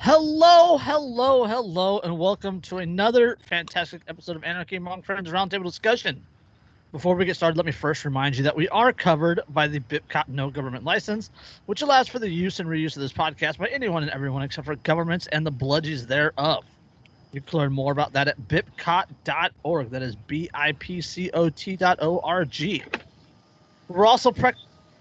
Hello, hello, hello, and welcome to another fantastic episode of Anarchy Among Friends Roundtable discussion. Before we get started, let me first remind you that we are covered by the BIPCOT No Government License, which allows for the use and reuse of this podcast by anyone and everyone except for governments and the bludgies thereof. You can learn more about that at bipcot.org. That is BIPCOT.org. We're also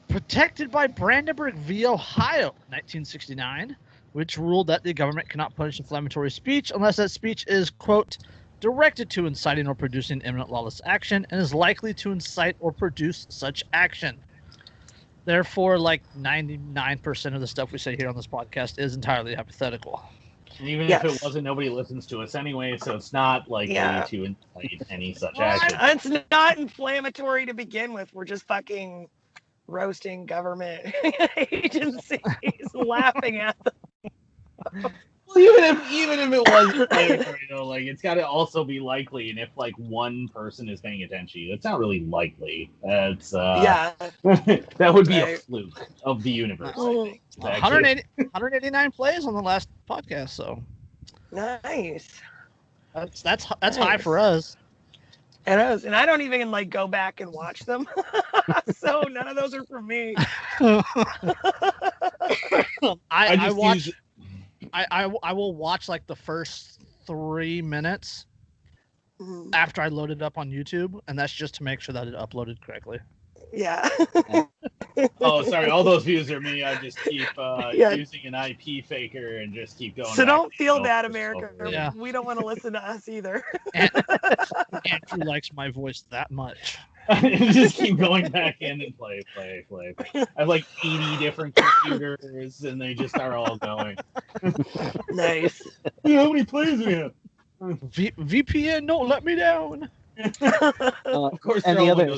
protected by Brandenburg v. Ohio, 1969, which ruled that the government cannot punish inflammatory speech unless that speech is, quote, directed to inciting or producing imminent lawless action and is likely to incite or produce such action. Therefore, like 99% of the stuff we say here on this podcast is entirely hypothetical. And even if it wasn't, nobody listens to us anyway, so it's not likely to incite any such action. It's not inflammatory to begin with. We're just fucking roasting government agencies, laughing at them. Well, even if it was inflammatory, though, like it's got to also be likely. And if like one person is paying attention, it's not really likely. That's that would be a fluke of the universe. I think. 189 plays on the last podcast, so nice. That's high for us. It is, and I don't even like go back and watch them, so none of those are for me. I will watch like the first 3 minutes after I load it up on YouTube, and that's just to make sure that it uploaded correctly. Yeah. Oh, sorry. All those views are me. I just keep using an IP faker and just keep going. So don't feel bad, America. Yeah. We don't want to listen to us either. Andrew likes my voice that much. Just keep going back in and play. I have like 80 different computers, and they just are all going. Nice. How many plays we have? VPN, don't let me down. Of course, and the other.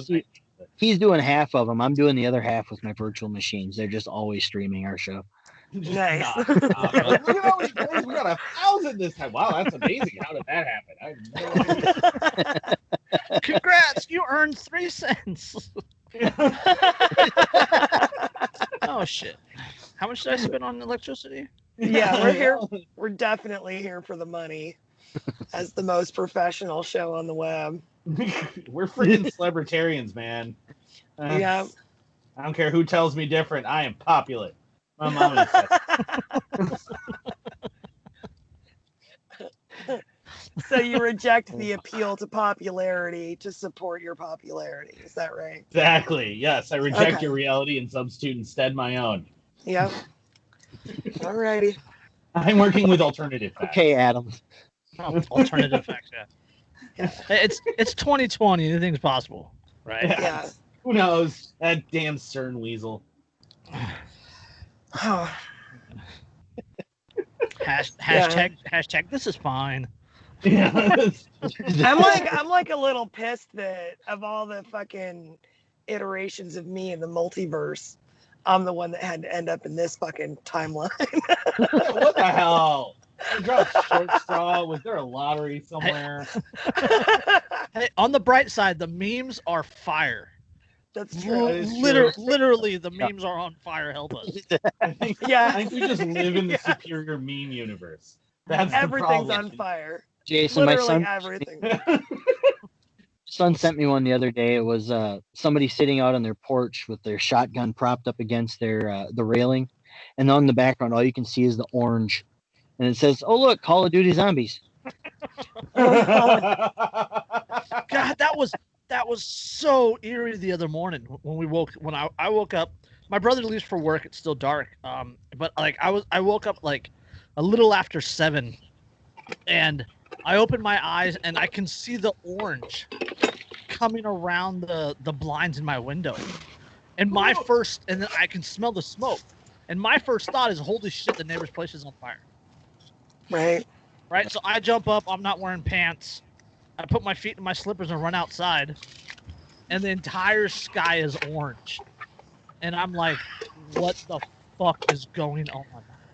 He's doing half of them. I'm doing the other half with my virtual machines. They're just always streaming our show. Nice. Look at how many plays we got. 1,000 this time. Wow, that's amazing. How did that happen? I have no idea. Congrats, you earned 3 cents. Oh shit! How much did I spend on electricity? Yeah, we're here. We're definitely here for the money, as the most professional show on the web. We're freaking celebritarians, man. Yeah. I don't care who tells me different. I am popular. My mom is. So you reject the appeal to popularity to support your popularity. Is that right? Exactly. Yes, I reject your reality and substitute instead my own. Yep. Alrighty. I'm working with alternative facts. Okay, Adam. Alternative facts, yeah. It's 2020. Anything's possible, right? Yeah. Who knows? That damn CERN weasel. Hashtag this is fine. Yeah. I'm like a little pissed that of all the fucking iterations of me in the multiverse, I'm the one that had to end up in this fucking timeline. What the hell? I dropped short straw. Was there a lottery somewhere? Hey, on the bright side, the memes are fire. That's true. Literally, the memes are on fire. Help us. I think we just live in the superior meme universe. That's everything's the on fire. Jason, Literally my everything. son sent me one the other day. It was somebody sitting out on their porch with their shotgun propped up against their the railing, and on the background, all you can see is the orange, and it says, "Oh look, Call of Duty Zombies." God, that was so eerie the other morning when I woke up. My brother leaves for work. It's still dark. But like I woke up like a little after 7, and I opened my eyes and I can see the orange coming around the blinds in my window. And then I can smell the smoke. And my first thought is, holy shit, the neighbor's place is on fire. Right. So I jump up. I'm not wearing pants. I put my feet in my slippers and run outside. And the entire sky is orange. And I'm like, what the fuck is going on?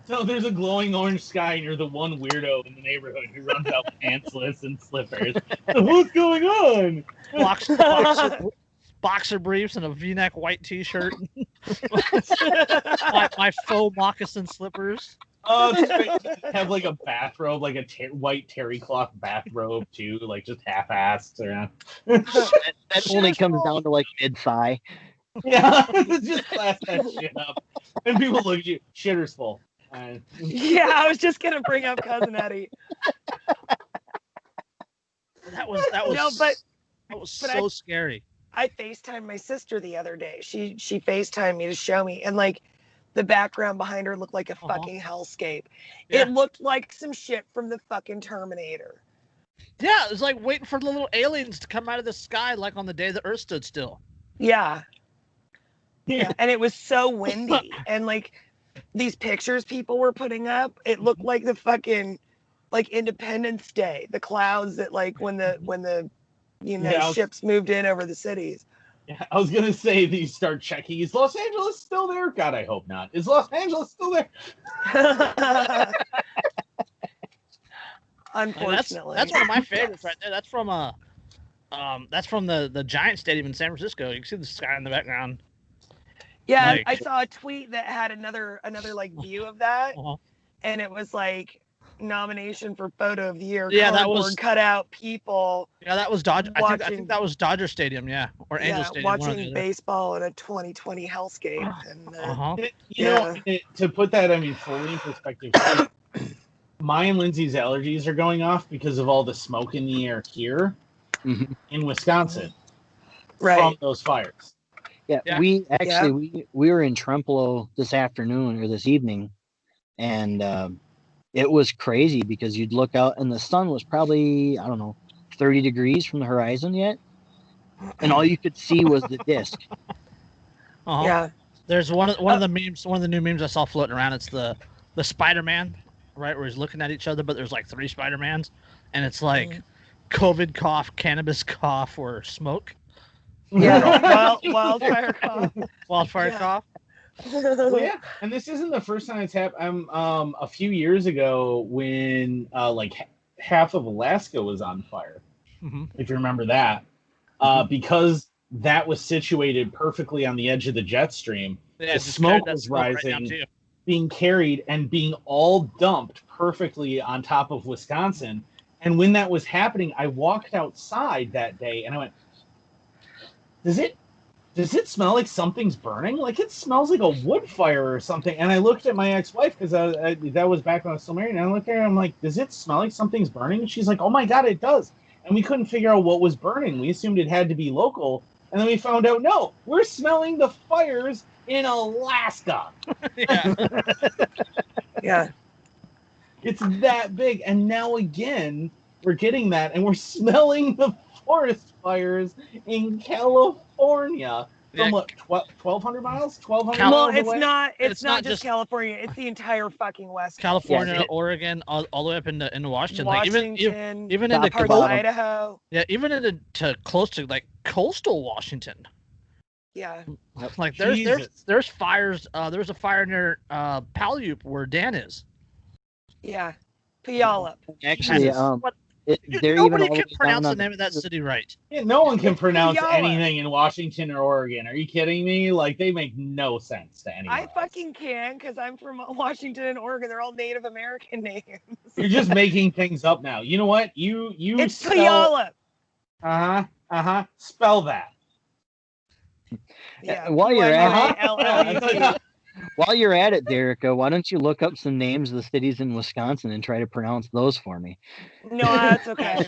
So there's a glowing orange sky, and you're the one weirdo in the neighborhood who runs out pantsless and slippers. What's going on? Boxer briefs and a V-neck white T-shirt. my faux moccasin slippers. Oh, it's great. Have like a bathrobe, like a white terry cloth bathrobe too, like just half-assed. Yeah. That only comes down to like mid-thigh. Yeah, just class that shit up. And people look at you, shitter's full. Yeah, I was just gonna bring up Cousin Eddie. That was so scary. I FaceTimed my sister the other day. She FaceTimed me to show me, and like the background behind her looked like a fucking hellscape. Yeah. It looked like some shit from the fucking Terminator. Yeah, it was like waiting for the little aliens to come out of the sky, like on the day the Earth stood still. Yeah. Yeah, and it was so windy, and like these pictures people were putting up, it looked like the fucking like Independence Day, the clouds that like when the ships moved in over the cities. Yeah, I was gonna say these start checking. Is Los Angeles still there? God, I hope not. Is Los Angeles still there? Unfortunately, that's one of my favorites right there. That's from the Giant Stadium in San Francisco. You can see the sky in the background. Yeah, like, I saw a tweet that had another like view of that, and it was like nomination for photo of the year. Yeah, that was cutout people. Yeah, that was Dodger. I think that was Dodger Stadium. Yeah, or Angel Stadium. Watching baseball in a 2020 hellscape. And, you know, to put that, I mean, fully in perspective, my and Lindsay's allergies are going off because of all the smoke in the air here in Wisconsin from those fires. Yeah, we were in Trempealeau this afternoon or this evening, and it was crazy because you'd look out and the sun was probably, I don't know, 30 degrees from the horizon yet, and all you could see was the disc. Yeah, there's one of the memes, one of the new memes I saw floating around. It's the Spider-Man, right, where he's looking at each other, but there's like 3 Spider-Mans, and it's like COVID cough, cannabis cough, or smoke. Yeah, wildfire cough. Wildfire cough. Well, yeah, and this isn't the first time it's happened. A few years ago when like half of Alaska was on fire, if you remember that, because that was situated perfectly on the edge of the jet stream. The smoke was rising, being carried and being all dumped perfectly on top of Wisconsin. And when that was happening, I walked outside that day and I went, Does it smell like something's burning? Like it smells like a wood fire or something. And I looked at my ex-wife because that was back when I was still married. And I looked at her and I'm like, does it smell like something's burning? And she's like, oh my God, it does. And we couldn't figure out what was burning. We assumed it had to be local. And then we found out, no, we're smelling the fires in Alaska. Yeah. It's that big. And now again, we're getting that and we're smelling the forest fires in California from what, 1,200 miles? 1,200 miles away? It's not just California. It's the entire fucking West. California, Oregon, all the way up into Washington. Washington, even into parts of Idaho. Yeah, even into close to like coastal Washington. Yeah. Like there's fires. There's a fire near Puyallup where Dan is. Yeah, Puyallup. Actually, nobody can pronounce the name of that city right. Yeah, no one can pronounce anything in Washington or Oregon. Are you kidding me? Like, they make no sense to anyone. I fucking can, because I'm from Washington and Oregon. They're all Native American names. You're just making things up now. You know what? It's spell... Puyallup. Spell that. Yeah. While you're at it, Derek, why don't you look up some names of the cities in Wisconsin and try to pronounce those for me? No, that's okay.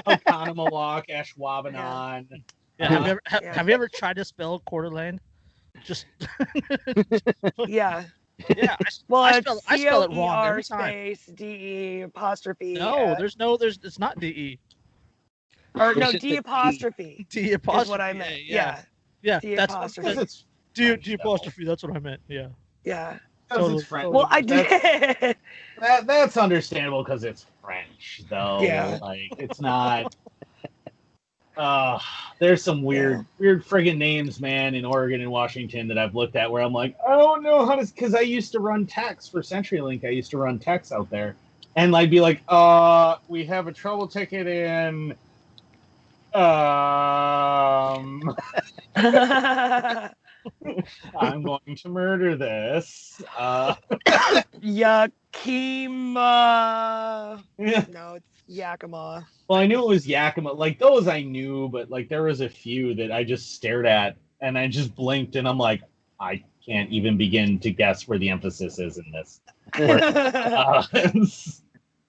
Oconomowoc, Ashwaubenon. Yeah. Have you ever tried to spell Coeur d'Alene? Just yeah. Yeah. I spell it wrong every time. Space DE apostrophe. No, there's it's not DE. Or no, D apostrophe. D apostrophe is what I meant. Yeah. D apostrophe. D apostrophe. That's what I meant. Yeah. Yeah. Totally. It's French. Well, I did. That's understandable because it's French, though. Yeah. Like it's not. There's some weird friggin' names, man, in Oregon and Washington that I've looked at where I'm like, I don't know how to, because I used to run techs for CenturyLink. I used to run techs out there, and I'd be like, we have a trouble ticket in. I'm going to murder this. You Yakima. No, it's Yakima. Well, I knew it was Yakima. Like, those I knew, but, like, there was a few that I just stared at, and I just blinked, and I'm like, I can't even begin to guess where the emphasis is in this.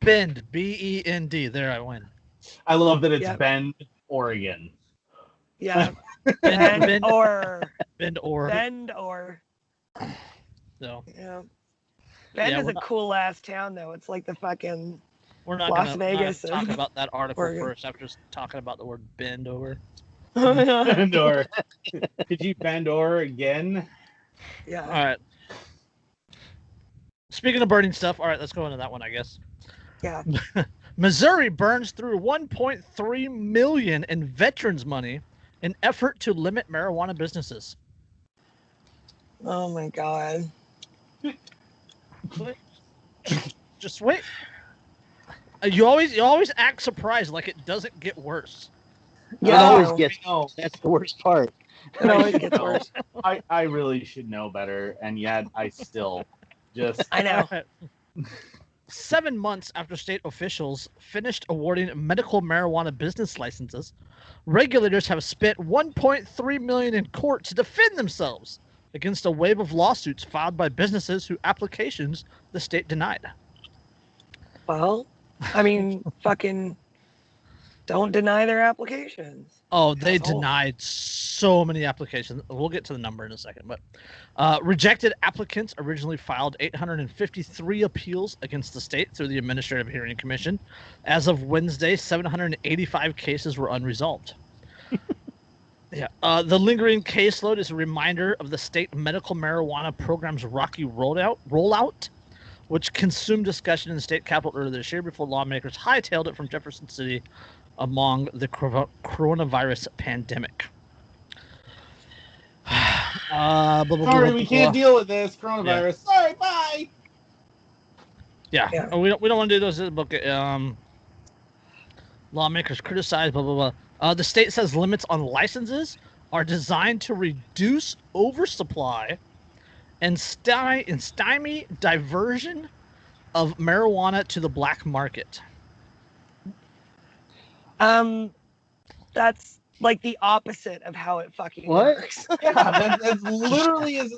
Bend, B-E-N-D. There, I win. I love that it's Bend, Oregon. Yeah. Bend or. So. Yeah. Bend is a cool ass town, though. It's like the fucking we're not Las Vegas. Not talk about that article Oregon. first after talking about the word bend over. Bend or. Could you bend or again? Yeah. All right. Speaking of burning stuff, all right, let's go into that one, I guess. Yeah. Missouri burns through $1.3 million in veterans money in effort to limit marijuana businesses. Oh my God. Just wait. You always act surprised, like it doesn't get worse. Yeah, it always gets. That's the worst part. It always gets worse. I really should know better, and yet I still just. I know. 7 months after state officials finished awarding medical marijuana business licenses, regulators have spent $1.3 million in court to defend themselves against a wave of lawsuits filed by businesses whose applications the state denied. Well, I mean, fucking don't deny their applications. Oh, they denied so many applications. We'll get to the number in a second. But rejected applicants originally filed 853 appeals against the state through the Administrative Hearing Commission. As of Wednesday, 785 cases were unresolved. Yeah. The lingering caseload is a reminder of the state medical marijuana program's rocky rollout, which consumed discussion in the state capitol earlier this year before lawmakers hightailed it from Jefferson City among the coronavirus pandemic. Sorry, we can't deal with this coronavirus. Yeah. Sorry, bye. Yeah. We don't want to do those in the book. Lawmakers criticize blah blah blah. The state says limits on licenses are designed to reduce oversupply and stymie diversion of marijuana to the black market. That's like the opposite of how it fucking works. Yeah, that's literally as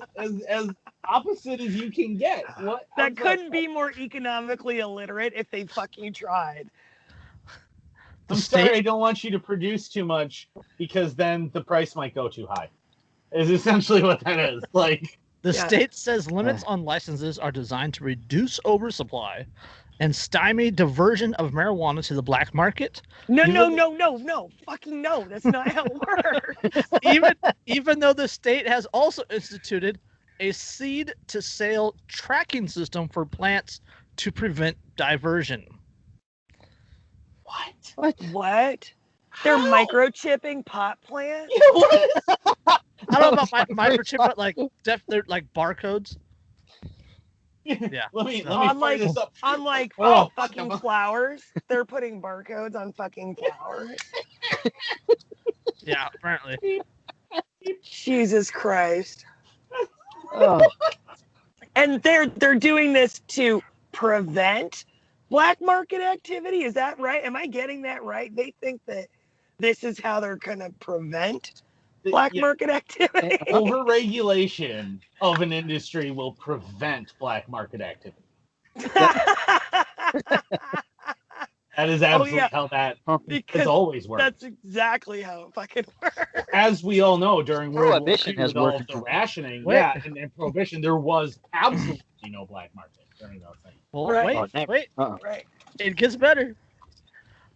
opposite as you can get. What? That couldn't be more economically illiterate if they fucking tried. I'm sorry, I don't want you to produce too much because then the price might go too high. Is essentially what that is. Like the state says limits on licenses are designed to reduce oversupply and stymie diversion of marijuana to the black market. No. Fucking no. That's not how it works. even though the state has also instituted a seed-to-sale tracking system for plants to prevent diversion. What? They're microchipping pot plants? I don't know about microchip, but like they're like barcodes. Yeah. Let me fire this up. On like fucking flowers. They're putting barcodes on fucking flowers. Yeah, apparently. Jesus Christ. And they're doing this to prevent black market activity. Is that right? Am I getting that right? They think that this is how they're gonna prevent black market activity. Overregulation of an industry will prevent black market activity. That is absolutely how that has always worked. That's exactly how it fucking works. As we all know, during World War II, has with all of the rationing, and Prohibition, there was absolutely no black market during those things. Well, wait. Right. It gets better.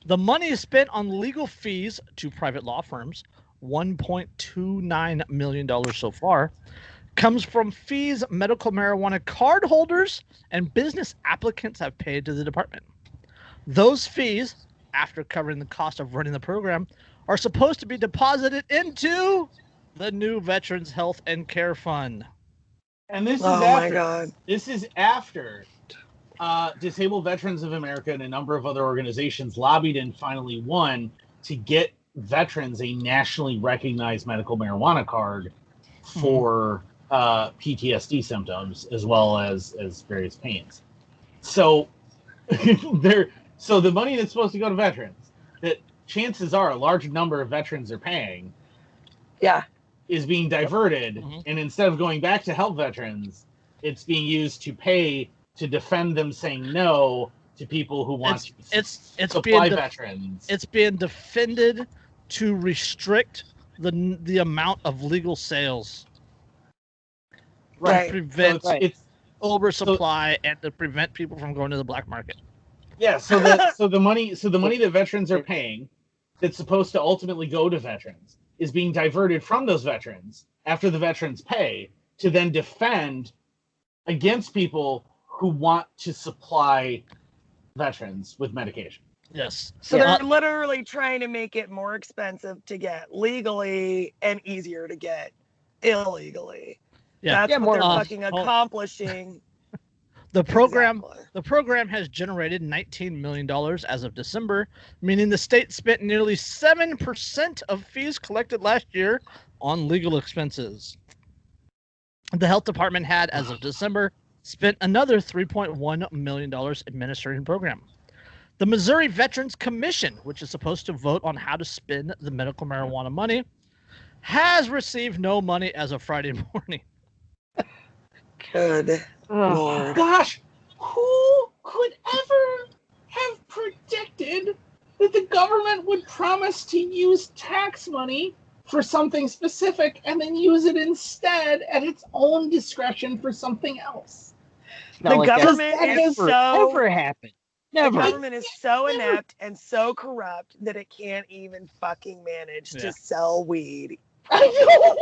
The money is spent on legal fees to private law firms, $1.29 million so far, comes from fees medical marijuana card holders and business applicants have paid to the department. Those fees, after covering the cost of running the program, are supposed to be deposited into the new Veterans Health and Care Fund. And this is after Disabled Veterans of America and a number of other organizations lobbied and finally won to get veterans a nationally recognized medical marijuana card for PTSD symptoms as well as various pains. So so the money that's supposed to go to veterans, that chances are a large number of veterans are paying, is being diverted, and instead of going back to help veterans, it's being used to pay to defend them saying no to people who want to supply veterans. It's being defended to restrict the amount of legal sales. Right. To prevent it's oversupply and to prevent people from going to the black market. Yeah, so the money that veterans are paying that's supposed to ultimately go to veterans is being diverted from those veterans after the veterans pay to then defend against people who want to supply veterans with medication. Yes. So they're literally trying to make it more expensive to get legally and easier to get illegally. Yeah. That's what they're fucking accomplishing. The program has generated $19 million as of December, meaning the state spent nearly 7% of fees collected last year on legal expenses. The health department had, as of December, spent another $3.1 million administrating the program. The Missouri Veterans Commission, which is supposed to vote on how to spend the medical marijuana money, has received no money as of Friday morning. Good Lord. Gosh, who could ever have predicted that the government would promise to use tax money for something specific and then use it instead at its own discretion for something else? The government is never happened. Never. The government is so inept and so corrupt that it can't even fucking manage to sell weed. I know.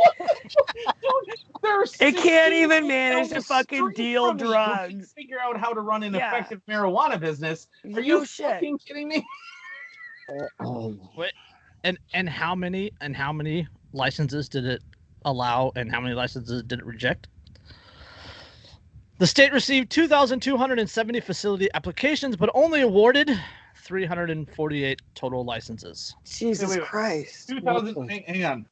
Dude, it can't even manage to fucking deal drugs. Figure out how to run an effective marijuana business. Are you fucking kidding me? Wait, and how many licenses did it allow, and how many licenses did it reject? The state received 2,270 facility applications, but only awarded 348 total licenses. Jesus Christ! 2,000. Hang on.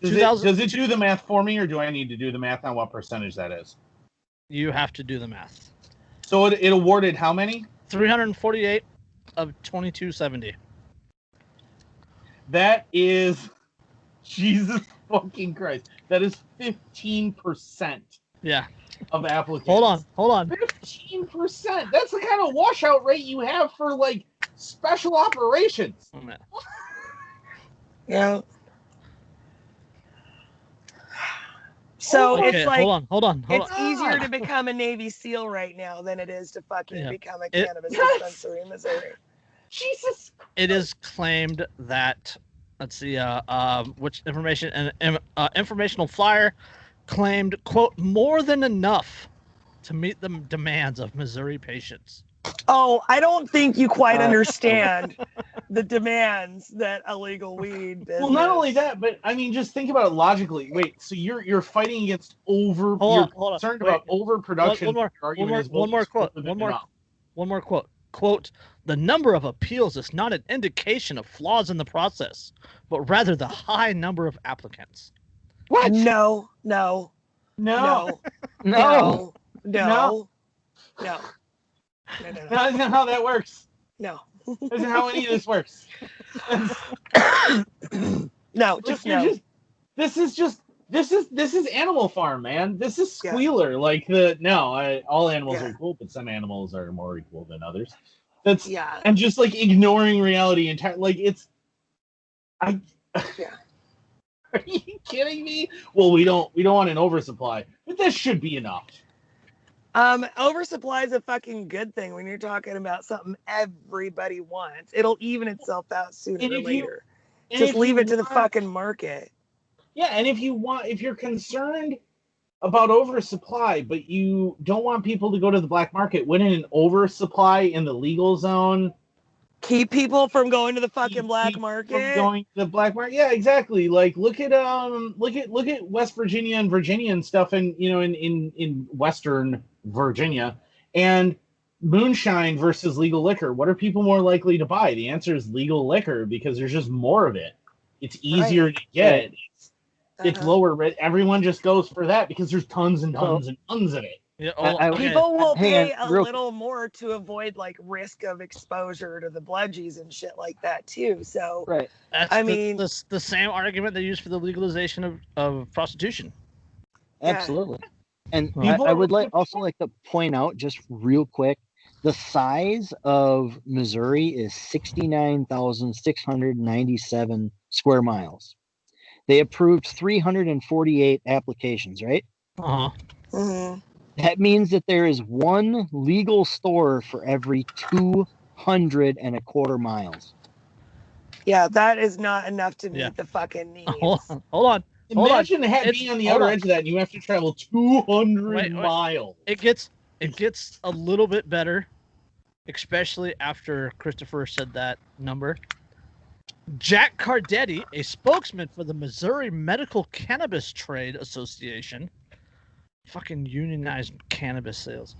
Does it do the math for me, or do I need to do the math on what percentage that is? You have to do the math. So it awarded how many? 348 of 2,270. That is, Jesus fucking Christ. That is 15%. Yeah. Of applicants. Hold on. 15%. That's the kind of washout rate you have for like special operations. Yeah. So it's like hold on. It's easier to become a Navy SEAL right now than it is to fucking become a cannabis dispensary in Missouri. Jesus. It is claimed that which information and informational flyer claimed, quote, more than enough to meet the demands of Missouri patients. Oh, I don't think you quite understand the demands that illegal weed business. Well, not only that, but I mean, just think about it logically. Wait, so you're fighting against concerned about overproduction. One more quote. Quote, the number of appeals is not an indication of flaws in the process, but rather the high number of applicants. What? No. That's not how that works. No. That's not how any of this works. No, just no. This is Animal Farm, man. This is Squealer. Yeah. All animals are equal, but some animals are more equal than others. And just like ignoring reality entirely. Are you kidding me? Well, we don't want an oversupply, but this should be enough. Oversupply is a fucking good thing when you're talking about something everybody wants. It'll even itself out sooner or later. Just leave it to the fucking market. Yeah, and if you're concerned about oversupply, but you don't want people to go to the black market, wouldn't an oversupply in the legal zone keep people from going to the fucking black market? From going to the black market, yeah, exactly. Like look at West Virginia and Virginia and stuff, and in Western Virginia, and moonshine versus legal liquor. What are people more likely to buy? The answer is legal liquor because there's just more of it. It's easier to get. It's lower rent. Everyone just goes for that because there's tons and tons and tons of it. Yeah, People will pay a real little more to avoid like risk of exposure to the bludgies and shit like that too. So right. That's the same argument they use for the legalization of prostitution. Absolutely. And Yeah. I would also like to point out just real quick, the size of Missouri is 69,697 square miles. They approved 348 applications, right? Uh-huh. Mm-hmm. That means that there is one legal store for every 225 miles. Yeah, that is not enough to meet the fucking needs. Hold on. Imagine being on the outer edge of that and you have to travel 200 miles. It gets a little bit better, especially after Christopher said that number. Jack Cardetti, a spokesman for the Missouri Medical Cannabis Trade Association, fucking unionized cannabis sales,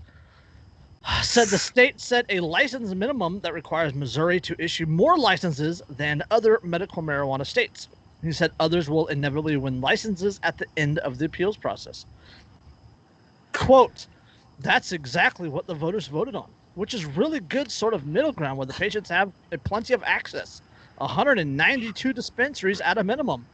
said the state set a license minimum that requires Missouri to issue more licenses than other medical marijuana states. He said others will inevitably win licenses at the end of the appeals process. Quote, that's exactly what the voters voted on, which is really good sort of middle ground where the patients have plenty of access. 192 dispensaries at a minimum.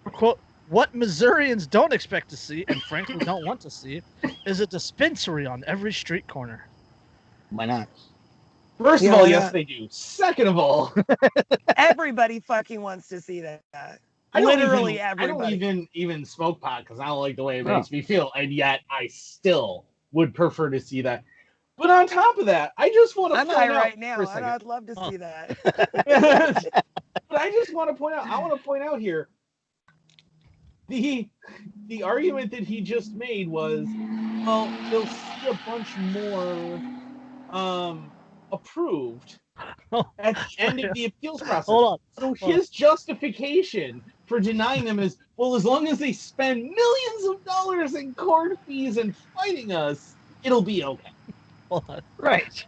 Quote, what Missourians don't expect to see, and frankly don't want to see, is a dispensary on every street corner. Why not? First of all, yes, they do. Second of all, everybody fucking wants to see that. Literally everybody. I don't even smoke pot because I don't like the way it makes me feel, and yet I still would prefer to see that. But on top of that, I just want to point out. I'm high right now, and I'd love to see that. But I just want to point out. I want to point out here. The argument that he just made was, well, they'll see a bunch more approved at the end of the appeals process. Hold on. So his justification for denying them is, well, as long as they spend millions of dollars in court fees and fighting us, it'll be okay. Right.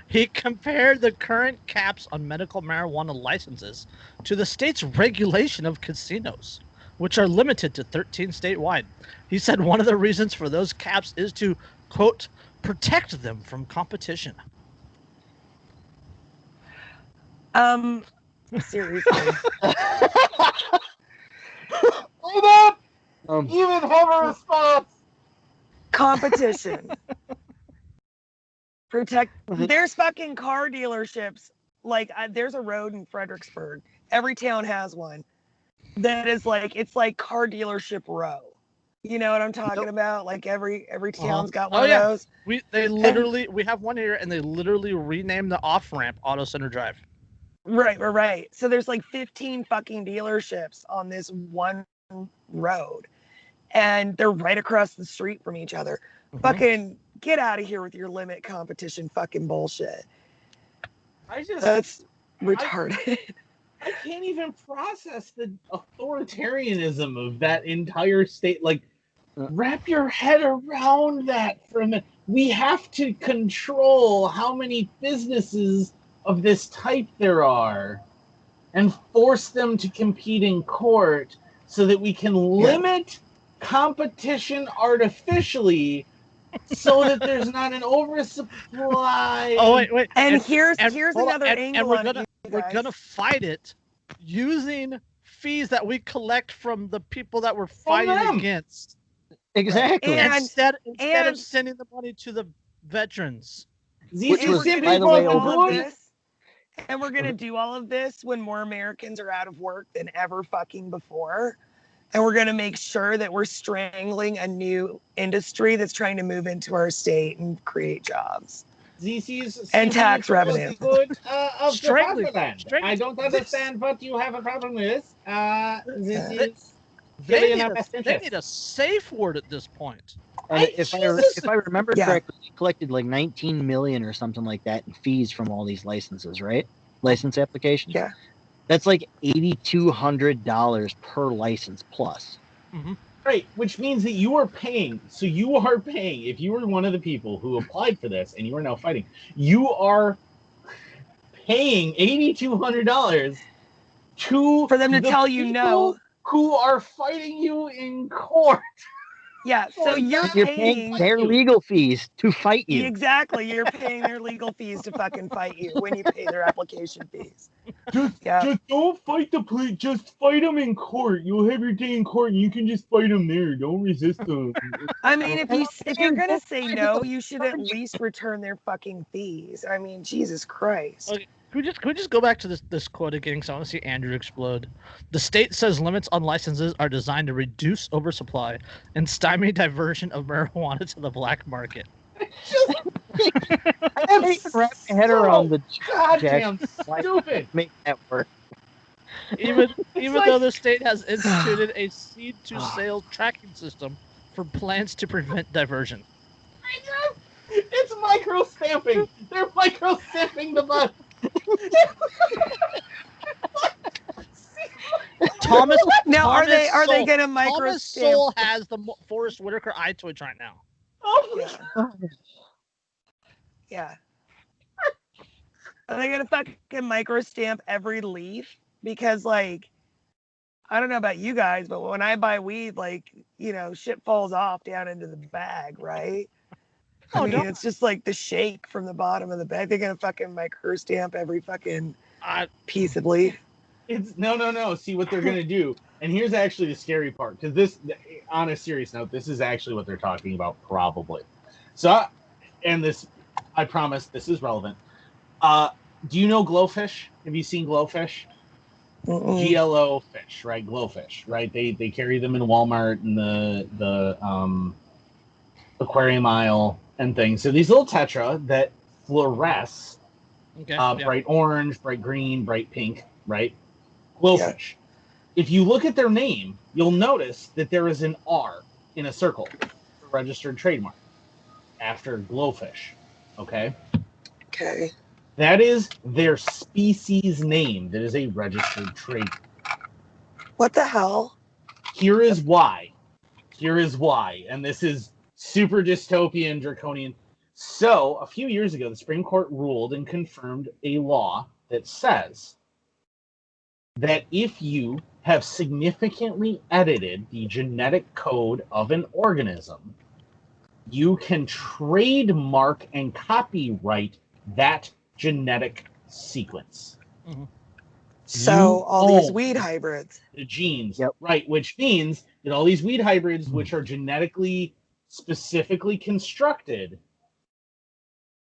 He compared the current caps on medical marijuana licenses to the state's regulation of casinos, which are limited to 13 statewide. He said one of the reasons for those caps is to, quote, protect them from competition. Seriously. Hold up! Even have a response. Competition. Protect. There's fucking car dealerships. Like, there's a road in Fredericksburg. Every town has one. That is like, it's like car dealership row. You know what I'm talking about? Like every town's got one of those. We have one here, and they literally renamed the off ramp Auto Center Drive. Right. So there's like 15 fucking dealerships on this one road, and they're right across the street from each other. Mm-hmm. Fucking get out of here with your limit competition fucking bullshit. That's retarded. I can't even process the authoritarianism of that entire state. Like, wrap your head around that for a minute. We have to control how many businesses of this type there are and force them to compete in court so that we can limit competition artificially so that there's not an oversupply. Oh, wait. And here's another angle on it. We're gonna fight it using fees that we collect from the people that we're fighting against. Exactly. And instead of sending the money to the veterans. Which was, by the way, and we're gonna do all of this when more Americans are out of work than ever fucking before. And we're gonna make sure that we're strangling a new industry that's trying to move into our state and create jobs. And tax revenue. Strangely. I don't understand what you have a problem with. They need a safe word at this point. And if I remember correctly, they collected like 19 million or something like that in fees from all these licenses, right? License applications. Yeah. That's like $8,200 per license plus. Mm-hmm. Right, which means that you are paying. So you are paying. If you were one of the people who applied for this and you are now fighting, you are paying $8,200 for them to tell you no. Who are fighting you in court. Yeah, so you're paying their legal fees to fight you. Exactly, you're paying their legal fees to fucking fight you when you pay their application fees. Just don't fight the police. Just fight them in court. You'll have your day in court, and you can just fight them there. Don't resist them. I mean, if you're gonna say no, you should at least return their fucking fees. I mean, Jesus Christ. Okay. Can we just go back to this quote again? Because I want to see Andrew explode. The state says limits on licenses are designed to reduce oversupply and stymie diversion of marijuana to the black market. I can't wrap my head around the goddamn stupid. Make that work. Even though the state has instituted a seed to sale tracking system for plants to prevent diversion. It's micro stamping. They're micro stamping the bud. Thomas. Now, Thomas are they Sowell- gonna micro Thomas stamp? Sowell has the Forrest Whitaker eye twitch right now. Yeah. Are they gonna fucking micro stamp every leaf? Because like, I don't know about you guys, but when I buy weed, like, you know, shit falls off down into the bag, right? I mean, it's just like the shake from the bottom of the bag. They're gonna fucking micro stamp every fucking piece of leaf. It's no. See what they're gonna do, and here's actually the scary part, because this, on a serious note, this is actually what they're talking about probably. So, and this, I promise, this is relevant. Do you know glowfish? Have you seen glowfish? GLO fish, right? Glowfish, right? They carry them in Walmart and the aquarium aisle and things. So these little tetra that fluoresce, bright orange, bright green, bright pink, right? Glowfish. If you look at their name, you'll notice that there is an R in a circle, a registered trademark, after glowfish. Okay? Okay. That is their species name. That is a registered trademark. What the hell? Here is why. And this is super dystopian, draconian. So, a few years ago, the Supreme Court ruled and confirmed a law that says that if you have significantly edited the genetic code of an organism, you can trademark and copyright that genetic sequence. Mm-hmm. So all these weed hybrids. The genes, right, which means that all these weed hybrids, which are genetically specifically constructed,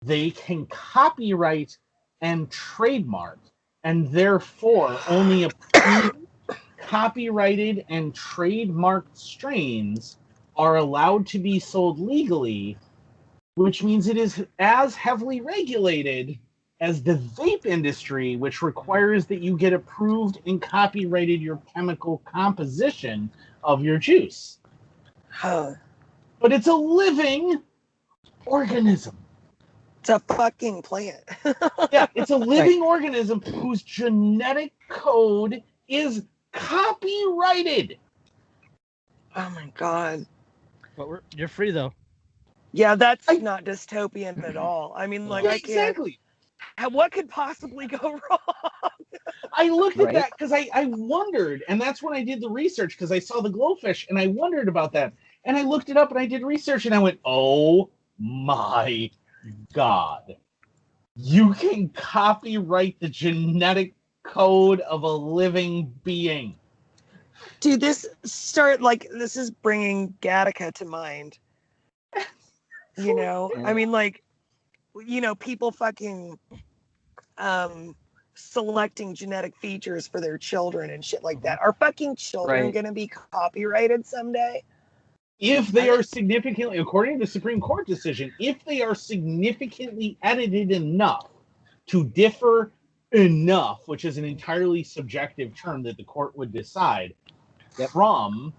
they can copyright and trademark, and therefore only approved, copyrighted, and trademarked strains are allowed to be sold legally, which means it is as heavily regulated as the vape industry, which requires that you get approved and copyrighted your chemical composition of your juice. Huh. But it's a living organism. It's a fucking plant. Yeah, it's a living organism whose genetic code is copyrighted. Oh my god. But you're free though. Yeah, that's not dystopian at all. I mean, like, exactly. What could possibly go wrong? I looked at that because I wondered, and that's when I did the research, because I saw the glowfish and I wondered about that. And I looked it up and I did research and I went, oh my God. You can copyright the genetic code of a living being. Dude, this is bringing Gattaca to mind. You know, I mean, like, you know, people fucking selecting genetic features for their children and shit like that. Are fucking children going to be copyrighted someday? If they are significantly, according to the Supreme Court decision, if they are significantly edited enough to differ enough, which is an entirely subjective term that the court would decide, from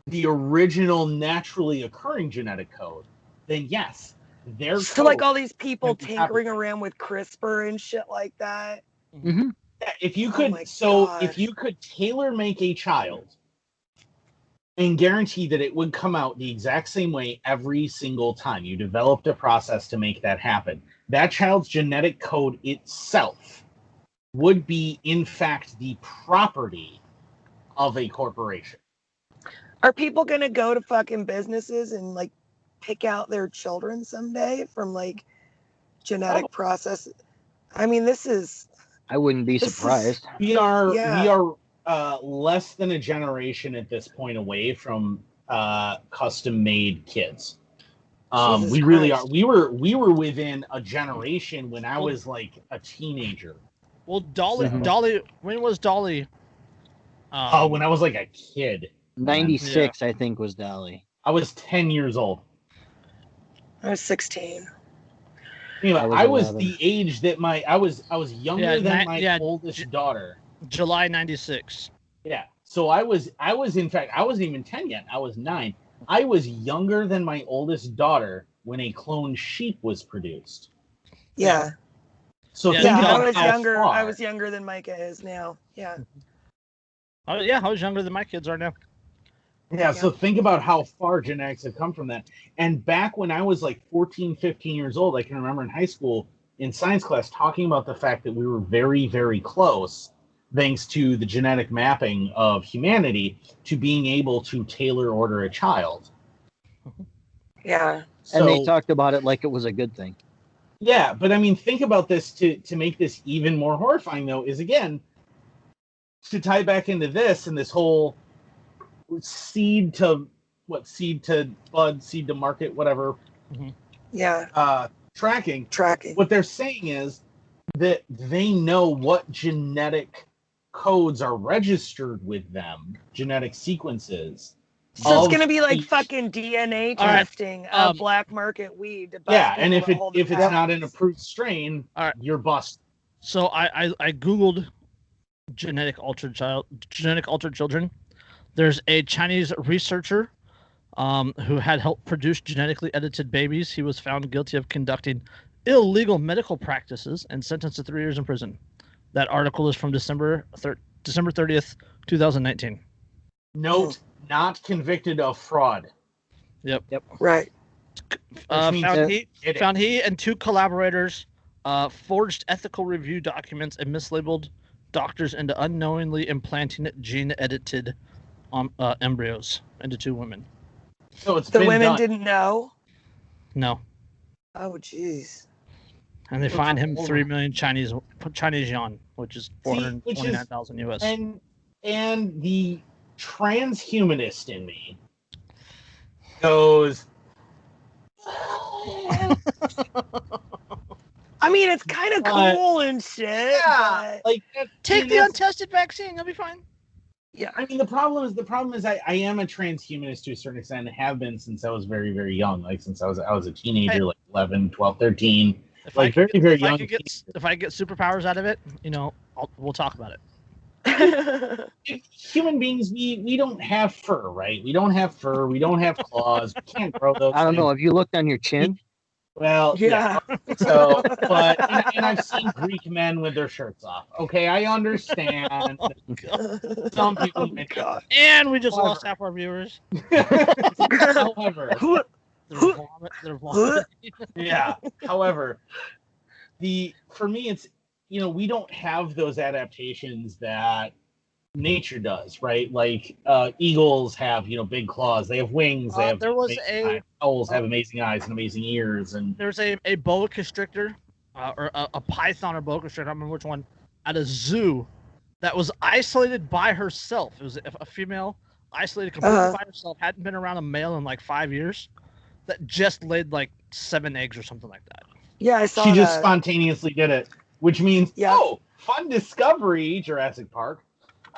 the original naturally occurring genetic code, then yes, their so like all these people tinkering around with CRISPR and shit like that. Mm-hmm. Yeah, if you could, if you could tailor make a child and guarantee that it would come out the exact same way every single time, you developed a process to make that happen, that child's genetic code itself would be, in fact, the property of a corporation. Are people gonna go to fucking businesses and like pick out their children someday from like genetic process? I mean, this is. I wouldn't be surprised. We are less than a generation at this point away from custom-made kids. We really are. We were within a generation when I was like a teenager. Well, Dolly. When was Dolly? When I was like a kid. 96, I think, was Dolly. I was 10 years old. I was 16. Anyway, I was the age that I was younger than my oldest daughter. July 96. Yeah. So I was in fact, I wasn't even 10 yet. I was 9. I was younger than my oldest daughter when a cloned sheep was produced. Yeah. So I was younger than Micah is now. Yeah. Oh yeah, I was younger than my kids are now. Yeah, so think about how far genetics have come from that. And back when I was like 14, 15 years old, I can remember in high school in science class talking about the fact that we were very, very close, thanks to the genetic mapping of humanity, to being able to tailor order a child. Yeah. And they talked about it like it was a good thing. Yeah, but I mean, think about this to make this even more horrifying, though, is again, to tie back into this and this whole seed to bud, seed to market, whatever. Yeah. Tracking. Tracking. What they're saying is that they know what genetic codes are registered with them, genetic sequences. So it's going to be like fucking DNA testing of black market weed. Yeah, and if it's not an approved strain, you're busted. So I Googled genetic altered children. There's a Chinese researcher who had helped produce genetically edited babies. He was found guilty of conducting illegal medical practices and sentenced to 3 years in prison. That article is from December 30th, 2019. Note, not convicted of fraud. Yep. Right. Found he and 2 collaborators forged ethical review documents and mislabeled doctors into unknowingly implanting gene-edited embryos into 2 women. So it's the women didn't know? No. Oh, jeez. And they fined him 3 million Chinese yuan, which is 429,000 US. And the transhumanist in me goes. I mean, it's kind of cool and shit. Yeah, but... like take the untested vaccine, you'll be fine. Yeah, I mean the problem is I am a transhumanist to a certain extent and have been since I was very, very young, like since I was a teenager, like 11, 12, 13. If I get superpowers out of it, we'll talk about it. Human beings, we don't have fur, right? We don't have fur. We don't have claws. We can't grow those. I don't know. Have you looked on your chin? Well, yeah. So, but and I've seen Greek men with their shirts off. Okay, I understand. Some people. Oh, God. And we just lost half our viewers. However, they're vomit. Yeah. However, for me, it's we don't have those adaptations that nature does, right? Like eagles have big claws, they have wings, they have owls have amazing eyes and amazing ears, and there's a boa constrictor or a python or boa constrictor, I don't remember which one, at a zoo that was isolated by herself. It was a female isolated completely by herself, hadn't been around a male in like 5 years, that just laid like 7 eggs or something like that. Yeah, I saw she just spontaneously did it, which means fun discovery, Jurassic Park.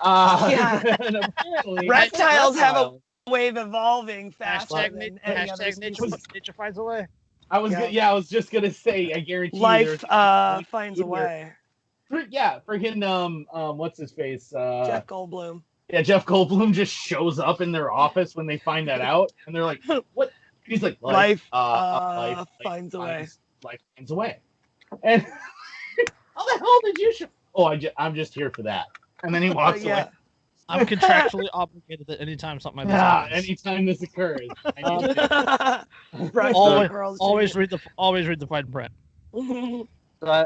And apparently reptiles have a way of evolving faster than any other nature finds a way. I was just gonna say, I guarantee life finds a way. Yeah, freaking what's his face? Jeff Goldblum. Yeah, Jeff Goldblum just shows up in their office when they find that out, and they're like, "What?" He's like, "Life finds a way. Life finds a way." And how the hell did you show? Oh, I'm just here for that. And then he walks away. I'm contractually obligated that anytime something like this happens. Anytime this occurs. Always read the fine print. So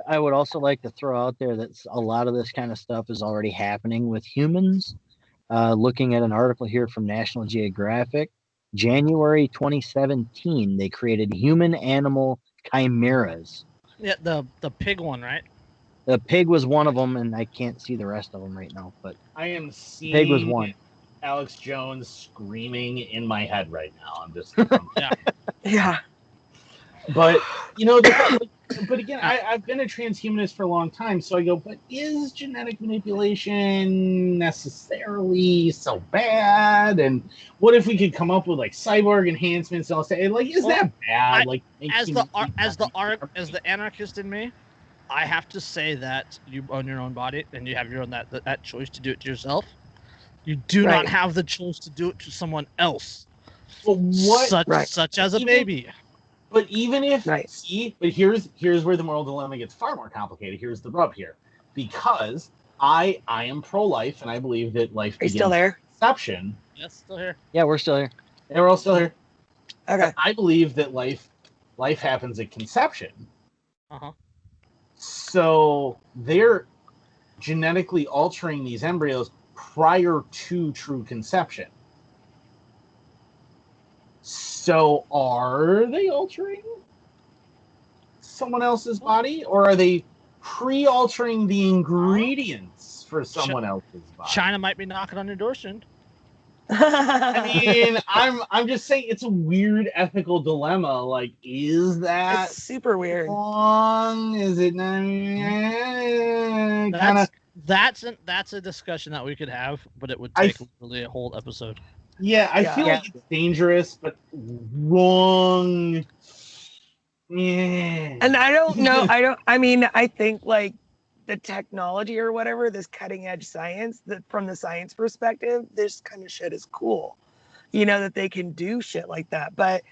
I would also like to throw out there that a lot of this kind of stuff is already happening with humans, Looking at an article here from National Geographic, January 2017, they created human-animal chimeras. Yeah, the pig one, right? The pig was one of them, and I can't see the rest of them right now. But I am seeing pig was one. Alex Jones screaming in my head right now. I'm just Yeah. But but again, I've been a transhumanist for a long time, so I go, but is genetic manipulation necessarily so bad? And what if we could come up with like cyborg enhancements and all that? Like, is that bad? As the anarchist in me, I have to say that you own your own body and you have your own that choice to do it to yourself. You do not have the choice to do it to someone else. Such as a baby. But even if but here's where the moral dilemma gets far more complicated. Here's the rub here, because I am pro-life and I believe that life begins still there? with conception. Yes, still here. Yeah, we're still here. Yeah, we're all still here. Okay. I believe that life happens at conception. So they're genetically altering these embryos prior to true conception. So are they altering someone else's body, or are they pre-altering the ingredients for someone else's body? China might be knocking on your door soon. I mean, I'm just saying it's a weird ethical dilemma. Like, is that super weird? Wrong? Is it not? That's a discussion that we could have, but it would take really a whole episode. Yeah, I feel like it's dangerous, but wrong. Yeah. And I don't know. I think like the technology or whatever, this cutting edge science, that from the science perspective, this kind of shit is cool. You know, that they can do shit like that. But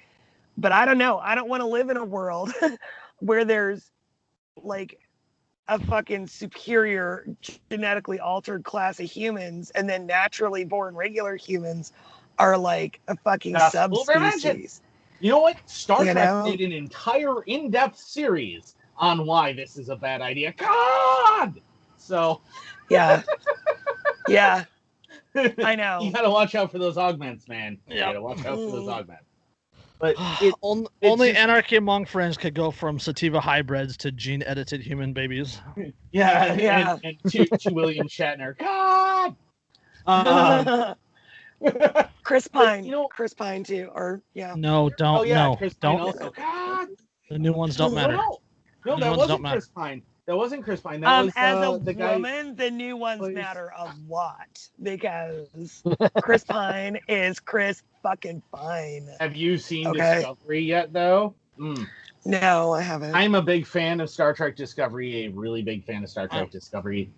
I don't know. I don't want to live in a world where there's like a fucking superior genetically altered class of humans, and then naturally born regular humans are like a fucking subspecies. You know what? Star Trek did an entire in-depth series on why this is a bad idea. God! So... Yeah. Yeah. I know. You gotta watch out for those augments, man. You gotta watch out for those augments. But only Anarchy Among Friends could go from sativa hybrids to gene-edited human babies. Yeah. And to William Shatner. God! Chris Pine. Chris Pine too, or No, don't. Oh yeah, no, Chris Pine don't. also. God. The new ones don't matter. No, that wasn't Chris Pine. That wasn't Chris Pine. That was as a the woman, the new ones matter a lot because Chris Pine is Chris fucking Pine. Have you seen Discovery yet, though? No, I haven't. I'm a big fan of Star Trek Discovery. A really big fan of Star Trek Discovery.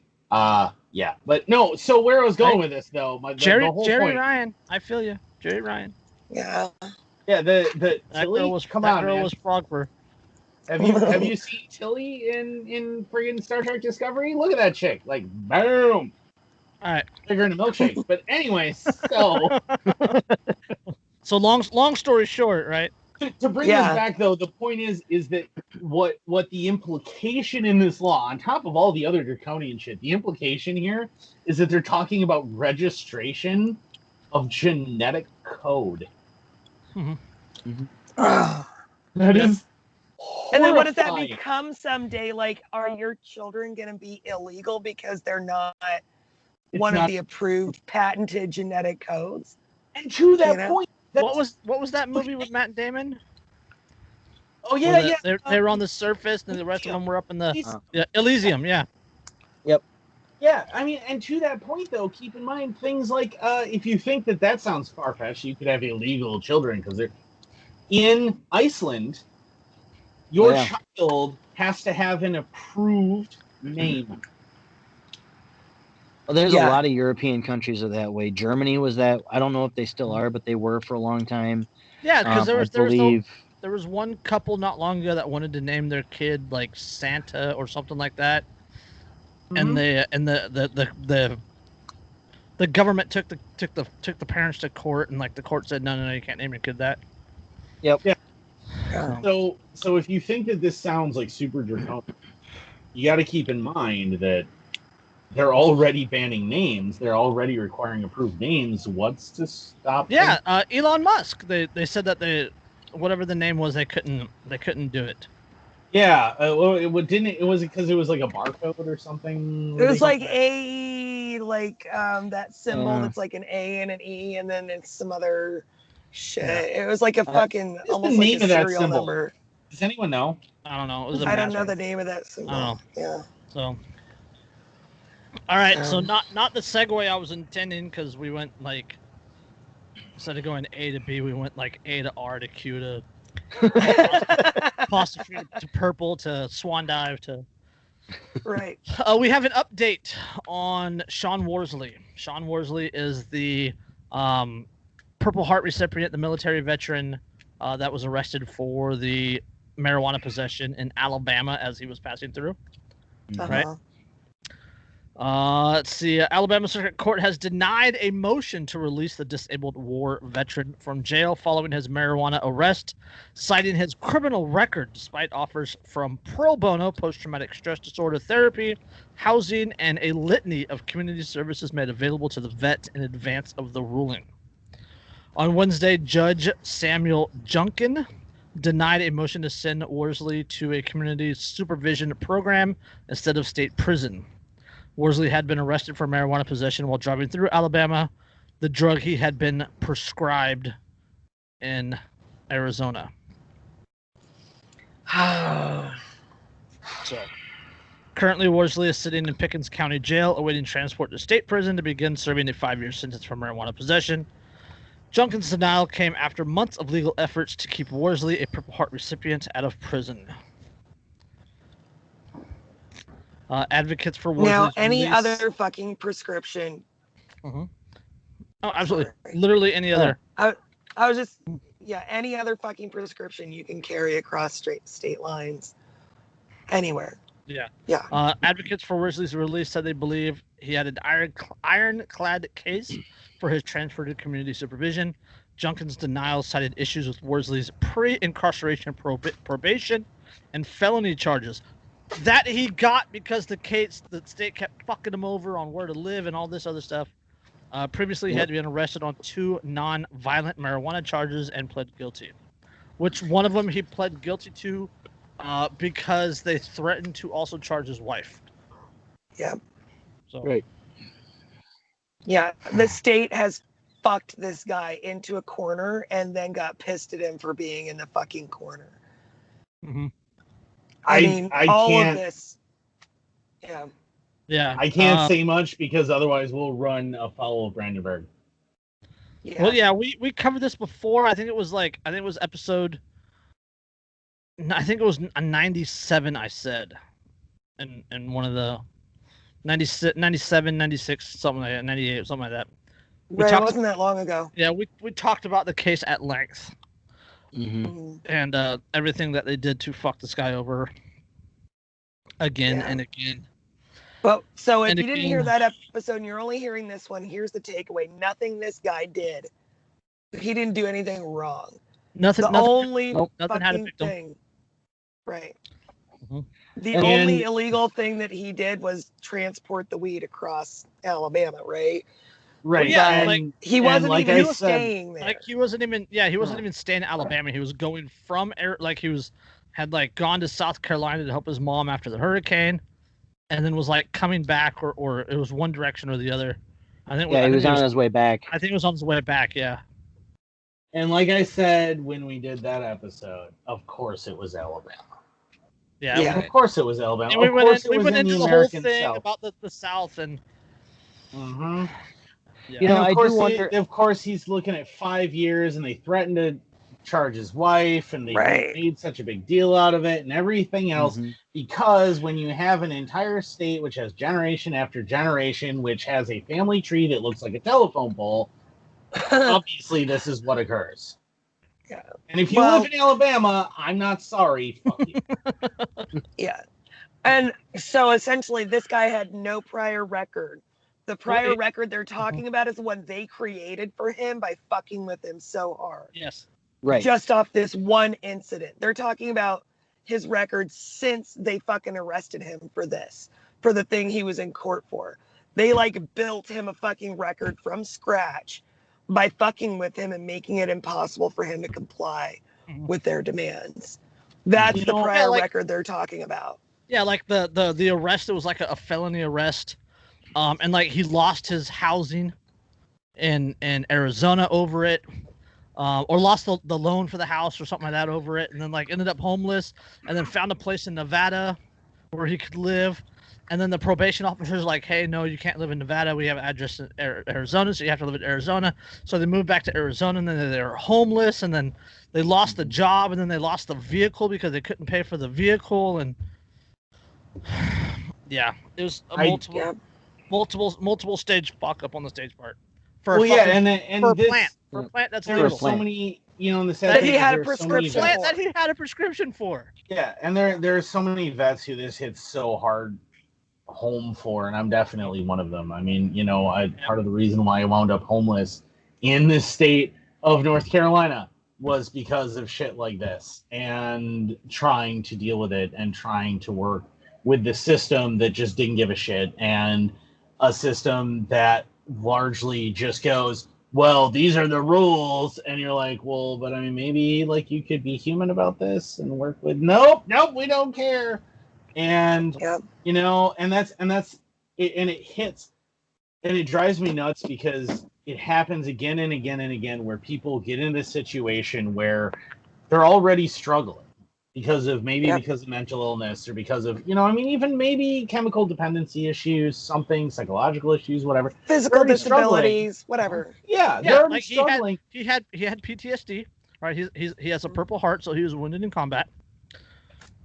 Yeah, but no. So where I was going with this, though, Jerry point, Ryan. I feel you, Jerry Ryan. Yeah. Yeah. The that Tilly girl was Frogfur. Have you seen Tilly in friggin' Star Trek Discovery? Look at that chick, like boom. All right, bigger than a milkshake. But anyways, so long story short, right? To bring this back, though, the point is that what the implication in this law, on top of all the other draconian shit, the implication here is that they're talking about registration of genetic code. That is. And then what does that become someday? Like, are your children going to be illegal because they're not one of the approved patented genetic codes? And to that point, what was that movie with Matt Damon? Oh yeah, They were on the surface, and the rest of them were up in the Elysium. Yeah. Yep. Yeah, I mean, and to that point, though, keep in mind things like if you think that sounds far-fetched, you could have illegal children because they're in Iceland. Your child has to have an approved name. Well, there's a lot of European countries are that way. Germany was that. I don't know if they still are, but they were for a long time. Yeah, because there was one couple not long ago that wanted to name their kid like Santa or something like that, and the government took the parents to court, and like the court said no, you can't name your kid that. Yep. Yeah. So if you think that this sounds like super draconian, you got to keep in mind that they're already banning names. They're already requiring approved names. What's to stop? Yeah, Elon Musk. They said that whatever the name was, they couldn't do it. Yeah, well, it didn't. It was because it was like a barcode or something. It was like that symbol that's like an A and an E, and then it's some other shit. Yeah. It was like a fucking almost the name like a of that serial symbol? number. Does anyone know? I don't know. I don't know the name of that symbol. I don't know. Yeah. So, all right. So not the segue I was intending, because we went like instead of going A to B, we went like A to R to Q to apostrophe to purple to swan dive to. Right. We have an update on Sean Worsley. Sean Worsley is the Purple Heart recipient, the military veteran that was arrested for the marijuana possession in Alabama as he was passing through. Right. Let's see. Alabama Circuit Court has denied a motion to release the disabled war veteran from jail following his marijuana arrest, citing his criminal record despite offers from pro bono post-traumatic stress disorder therapy, housing, and a litany of community services made available to the vet in advance of the ruling. On Wednesday, Judge Samuel Junkin denied a motion to send Worsley to a community supervision program instead of state prison. Worsley had been arrested for marijuana possession while driving through Alabama, the drug he had been prescribed in Arizona. So, currently, Worsley is sitting in Pickens County Jail, awaiting transport to state prison to begin serving a 5-year sentence for marijuana possession. Junkin's denial came after months of legal efforts to keep Worsley, a Purple Heart recipient, out of prison. Advocates for Worsley's now any release... other fucking prescription. Mm-hmm. Oh, absolutely. Sorry. Literally any other. I was just, any other fucking prescription you can carry across state lines. Anywhere. Yeah. Yeah. Advocates for Worsley's release said they believe he had an ironclad case for his transfer to community supervision. Junkin's denial cited issues with Worsley's pre-incarceration probation and felony charges that he got because the state kept fucking him over on where to live and all this other stuff. Previously, he had been arrested on 2 non-violent marijuana charges and pled guilty, which one of them he pled guilty to because they threatened to also charge his wife. Yeah. So. Right. Yeah, the state has fucked this guy into a corner and then got pissed at him for being in the fucking corner. Mm-hmm. I mean, all of this. Yeah. Yeah. I can't say much because otherwise we'll run afoul of Brandenburg. Yeah. Well, yeah, we covered this before. I think it was episode. I think it was a 97. I said, in one of the 97, 96, something like that, 98, something like that. It wasn't that long ago. Yeah, we talked about the case at length. Mm-hmm. And everything that they did to fuck this guy over again and again. Well, so if you didn't hear that episode and you're only hearing this one, here's the takeaway. Nothing this guy did. He didn't do anything wrong. Nothing had a victim. Thing. Right. Mm-hmm. The only illegal thing that he did was transport the weed across Alabama, right? Right. Yeah, he wasn't even he was staying there. He wasn't even staying in Alabama. He was going from had gone to South Carolina to help his mom after the hurricane, and then was coming back, or it was one direction or the other. He was on his way back. I think it was on his way back, yeah. And like I said when we did that episode, of course it was Alabama. Yeah. Of course it was Alabama. And we went into the whole thing about the South and. Mm-hmm. Yeah. I do wonder. Of course, he's looking at 5 years, and they threatened to charge his wife, and they made such a big deal out of it, and everything else. Because when you have an entire state which has generation after generation, which has a family tree that looks like a telephone pole, obviously this is what occurs. Yeah. And if you live in Alabama, I'm not sorry. Fuck you. Yeah. And so essentially, this guy had no prior record. The prior record they're talking about is the one they created for him by fucking with him so hard. Yes. Right. Just off this one incident. They're talking about his record since they fucking arrested him for this, for the thing he was in court for. They like built him a fucking record from scratch by fucking with him and making it impossible for him to comply with their demands. That's the prior record they're talking about. Yeah, like the arrest, it was like a felony arrest. And like he lost his housing in Arizona over it. Or lost the loan for the house or something like that over it, and then like ended up homeless, and then found a place in Nevada where he could live, and then the probation officer's like, hey, no, you can't live in Nevada, we have an address in Arizona, so you have to live in Arizona. So they moved back to Arizona, and then they were homeless, and then they lost the job, and then they lost the vehicle because they couldn't pay for the vehicle, and yeah, it was a multiple stage fuck up on the stage part. For a plant. For a plant, that's there are so many, in the that he had a prescription for. That he had a prescription for. Yeah, and there are so many vets who this hits so hard home for, and I'm definitely one of them. I mean, part of the reason why I wound up homeless in the state of North Carolina was because of shit like this, and trying to deal with it and trying to work with the system that just didn't give a shit, and a system that largely just goes, well, these are the rules, and you're like, well, but I mean, maybe like you could be human about this and work with. Nope, we don't care. And and that's it, and it hits, and it drives me nuts because it happens again and again and again where people get in this situation where they're already struggling because of mental illness, or because of, even maybe chemical dependency issues, something, psychological issues, whatever. Physical disabilities, whatever. Yeah, they're already struggling. He had PTSD, right? He has a Purple Heart, so he was wounded in combat,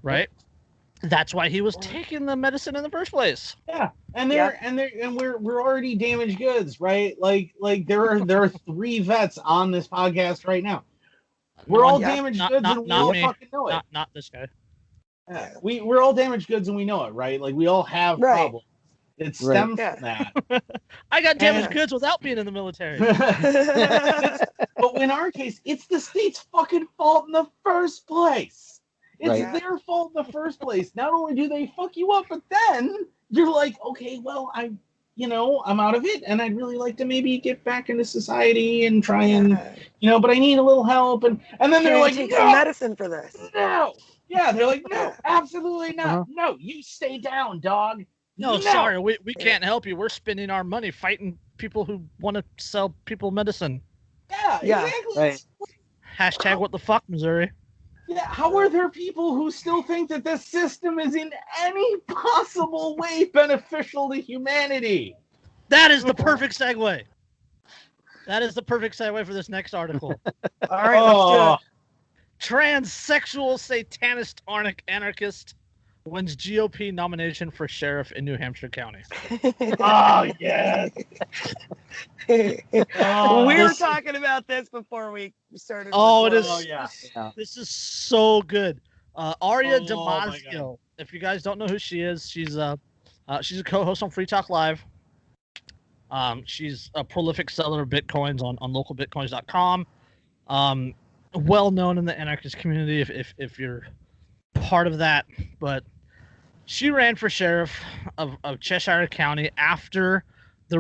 right? That's why he was taking the medicine in the first place. Yeah, and we're already damaged goods, right? Like there are 3 vets on this podcast right now. We're all damaged goods, and we all fucking know it. Not this guy. Yeah, we're all damaged goods, and we know it, right? Like we all have problems. It stems from that. I got damaged goods without being in the military. But in our case, it's the state's fucking fault in the first place. It's their fault in the first place. Not only do they fuck you up, but then you're like, okay, well, I'm out of it, and I'd really like to maybe get back into society and try and, but I need a little help. And then they're like, take some medicine for this. No. Yeah, they're like, no, absolutely not. No, you stay down, dog. No, sorry, we can't help you. We're spending our money fighting people who want to sell people medicine. Yeah, exactly. Right. Hashtag what the fuck, Missouri. Yeah, how are there people who still think that this system is in any possible way beneficial to humanity? That is the perfect segue. That is the perfect segue for this next article. All right, let's do it. Transsexual Satanist Anarchist wins GOP nomination for sheriff in New Hampshire County. Oh, yes. We were talking about this before we started. Oh, it is. Oh, yeah. This is so good. Aria Damasio. If you guys don't know who she is, she's a co-host on Free Talk Live. She's a prolific seller of bitcoins on localbitcoins.com. Well known in the anarchist community if you're part of that. But she ran for sheriff of Cheshire County after the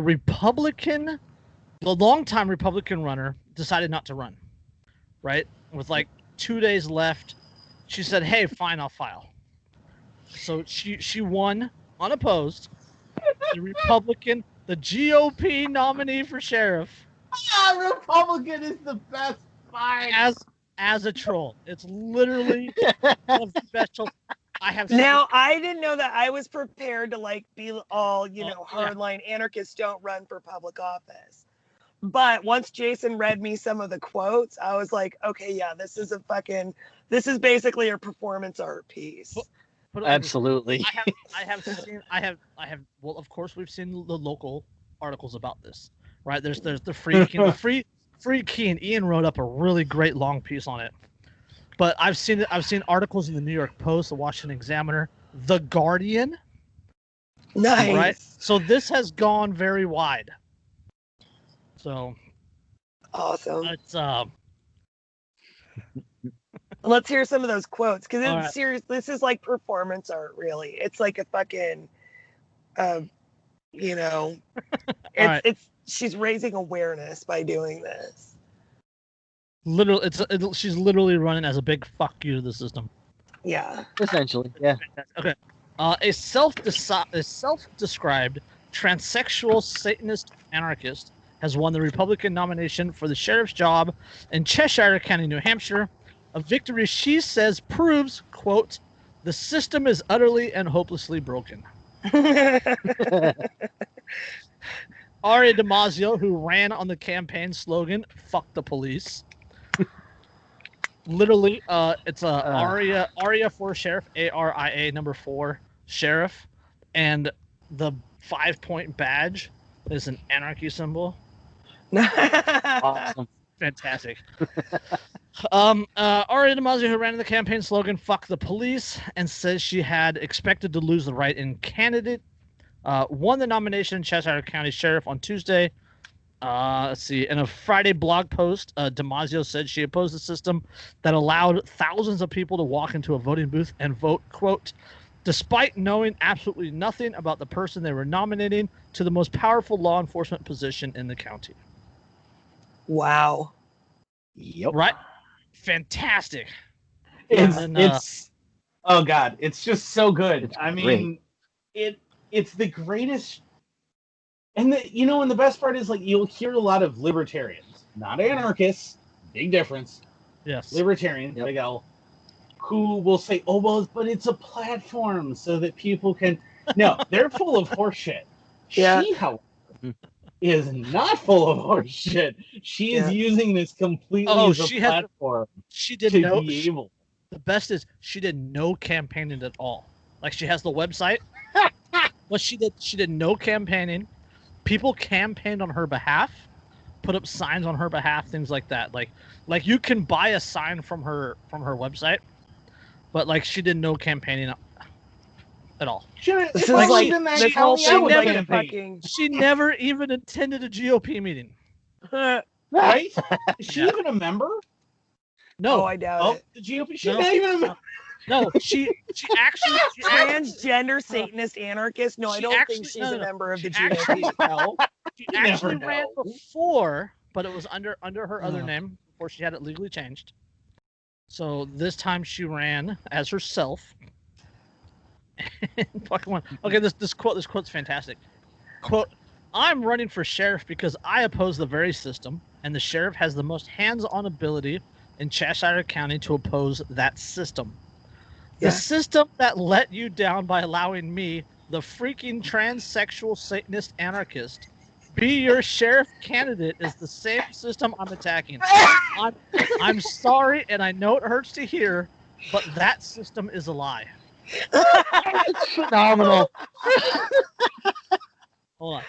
longtime Republican runner decided not to run. Right? With like 2 days left, she said, hey, fine, I'll file. So she won unopposed. The GOP nominee for sheriff. Republican is the best. Fine. As a troll. It's literally one of the best trolls I have seen. Now, I didn't know that. I was prepared to be all, hardline anarchists don't run for public office. But once Jason read me some of the quotes, I was like, okay, yeah, this is basically a performance art piece. Absolutely. Well, of course we've seen the local articles about this, right? There's the Free Key, and Ian wrote up a really great long piece on it. But I've seen articles in the New York Post, the Washington Examiner, The Guardian. Nice. Right? So this has gone very wide. So awesome. It's Let's hear some of those quotes, because it's All right. serious. This is like performance art, really. It's like a fucking, you know, right. she's raising awareness by doing this. Literally, she's literally running as a big fuck you to the system. Yeah. Essentially, yeah. Okay. A self-described transsexual Satanist anarchist has won the Republican nomination for the sheriff's job in Cheshire County, New Hampshire. A victory she says proves, quote, the system is utterly and hopelessly broken. Aria DiMaggio, who ran on the campaign slogan, fuck the police. Literally, it's Aria for sheriff, ARIA number 4 sheriff, and the 5-point badge is an anarchy symbol. Awesome. Fantastic. Aria DiMaggio, who ran the campaign slogan "Fuck the Police" and says she had expected to lose the write-in candidate, won the nomination in Cheshire County Sheriff on Tuesday. Let's see. In a Friday blog post, DiMaggio said she opposed the system that allowed thousands of people to walk into a voting booth and vote, quote, despite knowing absolutely nothing about the person they were nominating to the most powerful law enforcement position in the county. Yep. Right? Fantastic. It's oh god, it's just so good. It's I mean, it's the greatest. And the best part is, like, you'll hear a lot of libertarians, not anarchists, big difference. Yes. Libertarians, big L, who will say, "Oh well, but it's a platform so that people can." No, they're full of horseshit. Yeah. She, however, is not full of horseshit. She is using this completely as a platform. She did to be able. The best is she did no campaigning at all. Like, she has the website, but she did no campaigning. People campaigned on her behalf, put up signs on her behalf, things like that. Like you can buy a sign from her website, but like she did no campaigning at all. She never even attended a GOP meeting. Right? Is she even a member? No. Oh, I doubt it. The GOP. She's not even a member. No, she actually transgender Satanist anarchist. No, I don't think she's a member of the GOP. She actually ran before, but it was under her other name before she had it legally changed. So this time she ran as herself. Okay, this quote's fantastic. Quote, I'm running for sheriff because I oppose the very system, and the sheriff has the most hands-on ability in Cheshire County to oppose that system. The system that let you down by allowing me, the freaking transsexual Satanist anarchist, be your sheriff candidate is the same system I'm attacking. I'm sorry, and I know it hurts to hear, but that system is a lie. It's phenomenal. Hold on.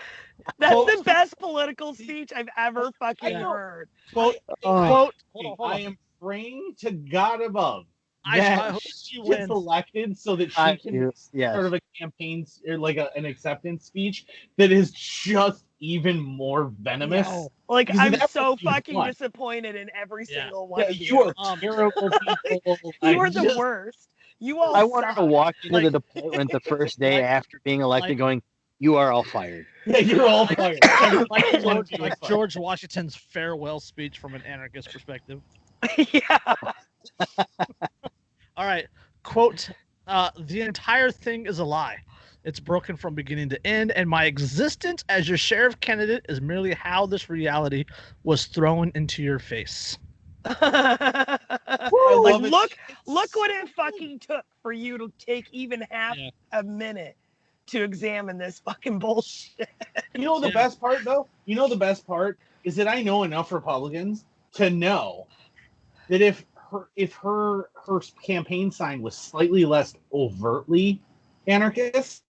That's the best political speech I've ever fucking heard. Quote, hold on. I am praying to God above I hope she gets elected so that she can sort of a campaign or like an acceptance speech that is just even more venomous. No. Like, I'm so fucking disappointed in every single one of you. You are terrible people. You are the worst. You all I wanted to walk into the department the first day after being elected going, you are all fired. Yeah, you're all fired. like George Washington's farewell speech from an anarchist perspective. Yeah. All right. Quote, the entire thing is a lie. It's broken from beginning to end, and my existence as your sheriff candidate is merely how this reality was thrown into your face. Like, look what it fucking took for you to take even half a minute to examine this fucking bullshit. You know the best part, though? You know the best part is that I know enough Republicans to know that if her campaign sign was slightly less overtly anarchist,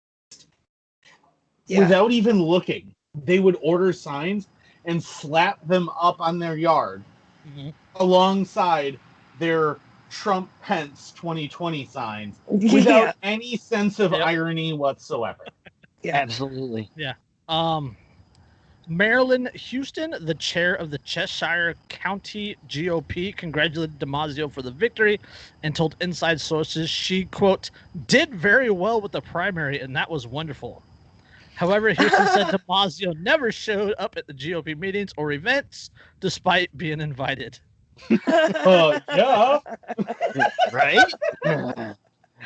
without even looking, they would order signs and slap them up on their yard alongside their Trump Pence 2020 signs without any sense of irony whatsoever. Yeah, absolutely. Yeah. Marilyn Houston, the chair of the Cheshire County GOP, congratulated DiMaggio for the victory and told inside sources she, quote, did very well with the primary and that was wonderful. However, Houston said DiMaggio never showed up at the GOP meetings or events despite being invited. Yeah. Right?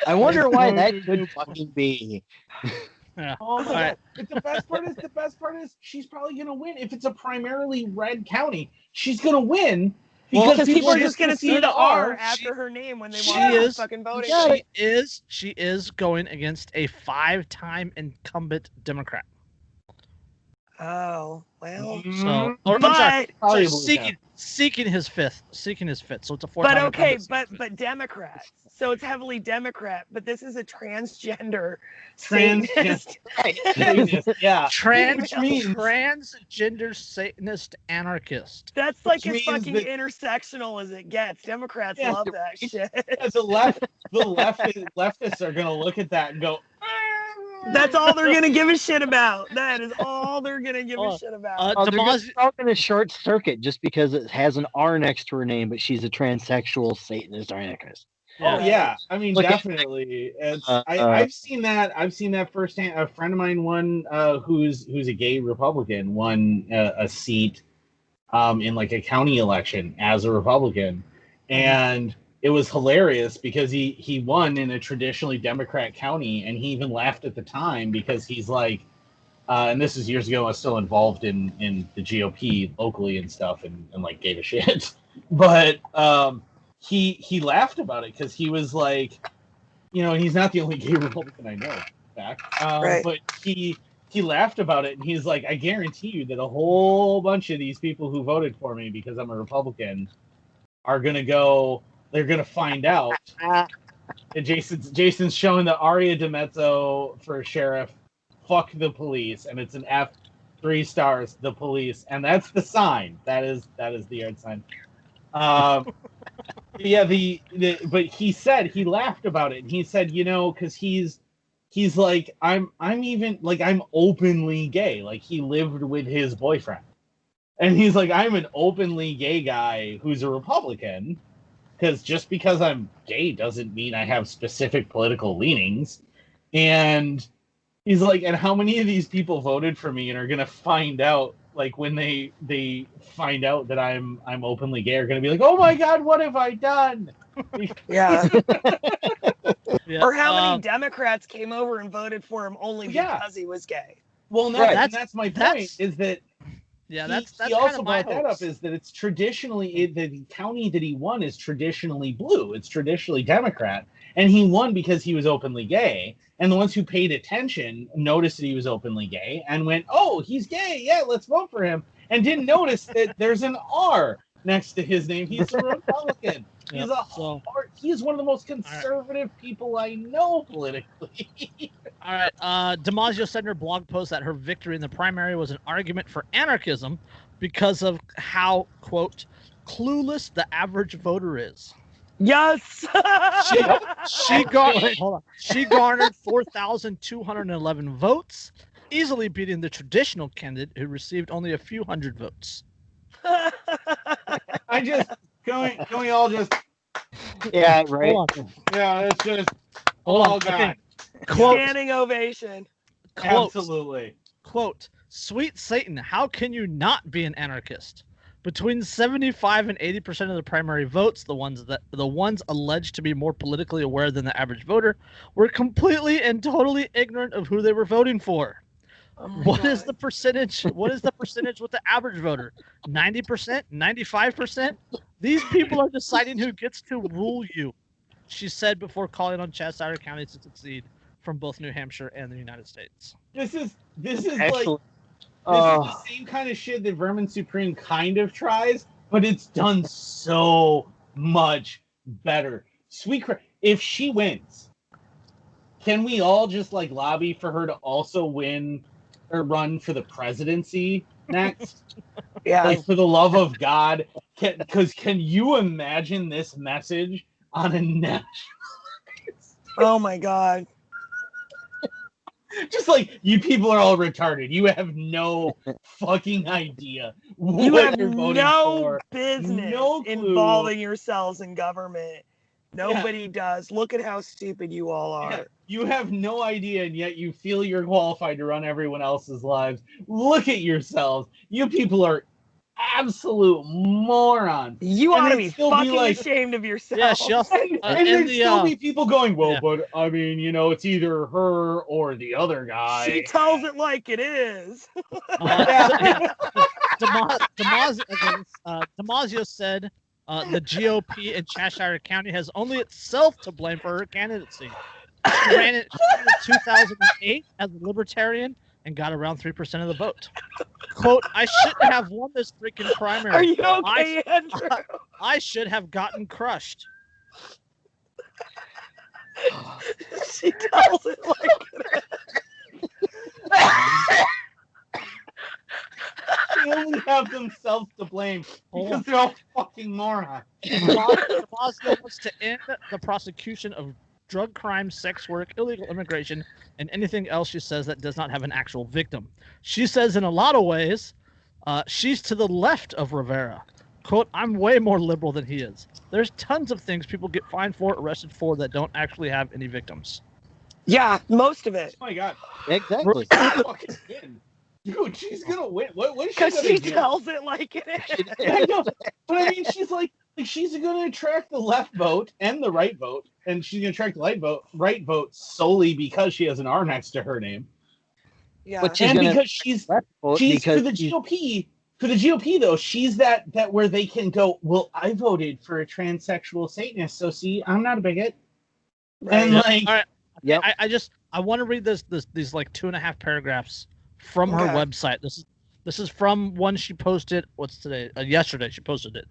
I wonder why that could fucking be. Yeah. Oh my Right. God. The best part is she's probably gonna win. If it's a primarily red county, she's gonna win Because people are just just gonna see the R after her name when they want to fucking vote. She is going against a 5-time incumbent Democrat. Oh well. So, seeking his fifth. So it's a 4-time. But okay, but Democrats. So it's heavily Democrat. But this is a transgender Satanist. Yeah. Transgender Satanist anarchist. That's like as fucking intersectional as it gets. Democrats love that shit. The leftists are gonna look at that and go. That's all they're gonna give a shit about. That is all they're gonna give a shit about. They're talking a short circuit just because it has an R next to her name, but she's a transsexual Satanist anarchist. Oh yeah, I mean definitely. I've seen that. I've seen that firsthand. A friend of mine won, who's a gay Republican, won a seat, in like a county election as a Republican, and it was hilarious because he won in a traditionally Democrat county, and he even laughed at the time because he's like, and this is years ago. I was still involved in the GOP locally and stuff, and like gave a shit, but he laughed about it because he was like, he's not the only gay Republican I know, in fact, Right. but he laughed about it, and he's like, I guarantee you that a whole bunch of these people who voted for me because I'm a Republican are gonna go. They're gonna find out. And Jason's showing the Aria DiMezzo for sheriff. Fuck the police, and it's an F, 3 stars. The police, and that's the sign. That is the yard sign. Yeah. But he said he laughed about it, and he said, because he's like, I'm even like, I'm openly gay. Like, he lived with his boyfriend, and he's like, I'm an openly gay guy who's a Republican. Because just because I'm gay doesn't mean I have specific political leanings. And he's like, and how many of these people voted for me and are gonna find out, like, when they find out that I'm openly gay, are gonna be like, oh my God, what have I done? Yeah. Or how many Democrats came over and voted for him only because he was gay? Well, no, that's my point. Is that that's he also brought that up, is that it's traditionally the county that he won is traditionally blue. It's traditionally Democrat, and he won because he was openly gay. And the ones who paid attention noticed that he was openly gay and went, "Oh, he's gay. Yeah, let's vote for him." And didn't notice that there's an R next to his name. He's a Republican. He's one of the most conservative people I know politically. All right. DiMaggio said in her blog post that her victory in the primary was an argument for anarchism because of how, quote, clueless the average voter is. Yes. She garnered 4,211 votes, easily beating the traditional candidate who received only a few hundred votes. Can we all just? Yeah, right. Yeah, it's just. Hold on. God. Standing ovation. Absolutely. Quote, sweet Satan, how can you not be an anarchist? Between 75 and 80% of the primary votes, the ones alleged to be more politically aware than the average voter, were completely and totally ignorant of who they were voting for. What is the percentage? What is the percentage with the average voter? 90%? 95%? These people are deciding who gets to rule you, she said before calling on Cheshire County to succeed from both New Hampshire and the United States. This is the same kind of shit that Vermin Supreme kind of tries, but it's done so much better. If she wins, can we all just like lobby for her to also win or run for the presidency next? Yeah. Like, for the love of God, can you imagine this message on a national? Oh my God. Just like, you people are all retarded. You have no fucking idea You what have you're voting no for. business No clue. involving yourselves in government. Nobody does. Look at how stupid you all are. Yeah, you have no idea, and yet you feel you're qualified to run everyone else's lives. Look at yourselves. You people are absolute morons. You And ought to they'd be still fucking like, ashamed of yourself. Yeah, she also, and there'd still be the people going, well, yeah. but I mean, you know, it's either her or the other guy. She tells it like it is. Damasio said the GOP in Cheshire County has only itself to blame for her candidacy. She ran in 2008 as a libertarian and got around 3% of the vote. Quote, I shouldn't have won this freaking primary. Are you okay, Andrew? I should have gotten crushed. She tells it like it is. They only have themselves to blame because they're all fucking morons. Damasio wants to end the prosecution of drug crime, sex work, illegal immigration, and anything else she says that does not have an actual victim. She says in a lot of ways, she's to the left of Rivera. Quote, I'm way more liberal than he is. There's tons of things people get fined for, arrested for, that don't actually have any victims. Yeah, most of it. Oh my god. Exactly. Fucking win. Dude, she's gonna win. What is she gonna Because she do? tells it like it is. I know. But I mean, she's like she's gonna attract the left vote and the right vote, and she's gonna attract the right vote solely because she has an R next to her name. Yeah. But she's And gonna because she's for the GOP. For the GOP though, she's that where they can go, well, I voted for a transsexual Satanist, so see, I'm not a bigot. Right. And like, all right. Yep. I want to read these like 2.5 paragraphs from her website. This is from one she posted. What's today? Yesterday she posted it.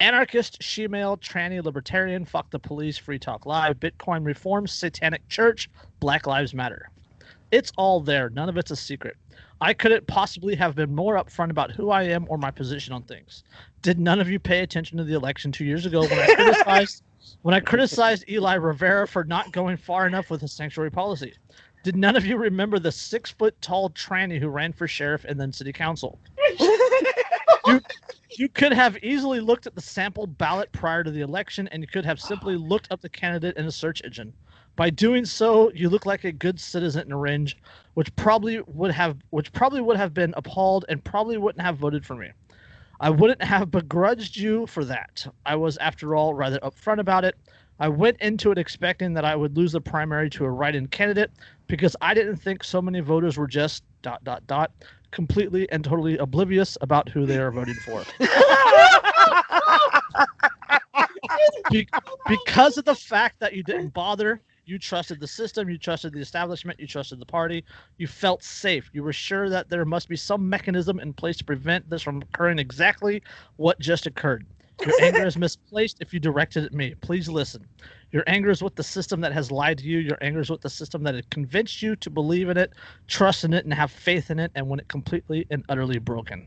Anarchist, shemale, tranny, libertarian, fuck the police, free talk live, Bitcoin reform, satanic church, Black Lives Matter. It's all there. None of it's a secret. I couldn't possibly have been more upfront about who I am or my position on things. Did none of you pay attention to the election 2 years ago when I criticized Eli Rivera for not going far enough with his sanctuary policy? Did none of you remember the 6-foot-tall tranny who ran for sheriff and then city council? You could have easily looked at the sample ballot prior to the election, and you could have simply looked up the candidate in a search engine. By doing so, you look like a good citizen in a range, which probably would have been appalled and probably wouldn't have voted for me. I wouldn't have begrudged you for that. I was, after all, rather upfront about it. I went into it expecting that I would lose the primary to a write-in candidate because I didn't think so many voters were just ... completely and totally oblivious about who they are voting for. Because of the fact that you didn't bother, you trusted the system, you trusted the establishment, you trusted the party, you felt safe. You were sure that there must be some mechanism in place to prevent this from occurring exactly what just occurred. Your anger is misplaced if you direct it at me. Please listen. Your anger is with the system that has lied to you. Your anger is with the system that has convinced you to believe in it, trust in it, and have faith in it, and when it completely and utterly broken.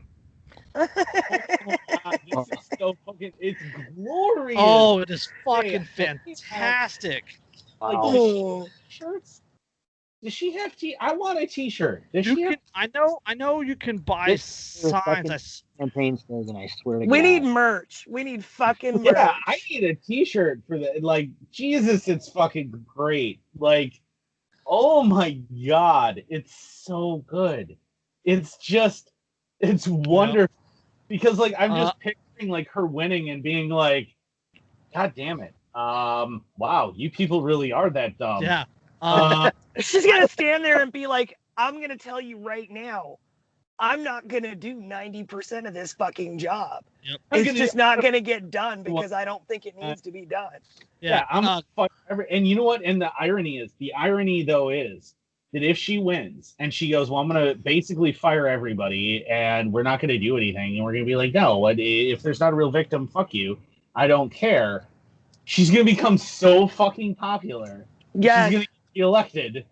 oh God, this is so fucking, it's glorious. Oh, it is fucking fantastic. Like, Oh. shirts? Does she have I want a t-shirt. Does You she can, I know you can buy signs. Campaign slogan, I swear to God. We need merch. We need fucking merch. Yeah, I need a t-shirt for that. Like, Jesus, it's fucking great. Like, oh my God, it's so good. It's just, it's wonderful. Because, like, I'm just picturing, like, her winning and being like, God damn it. Wow, you people really are that dumb. Yeah. She's going to stand there and be like, I'm going to tell you right now, I'm not going to do 90% of this fucking job. Yep. It's just not going to get done because I don't think it needs to be done. Yeah, I'm and you know what? And the irony though is that if she wins and she goes, well, I'm going to basically fire everybody and we're not going to do anything. And we're going to be like, no, if there's not a real victim, fuck you. I don't care. She's going to become so fucking popular. Yeah. She's going to get elected.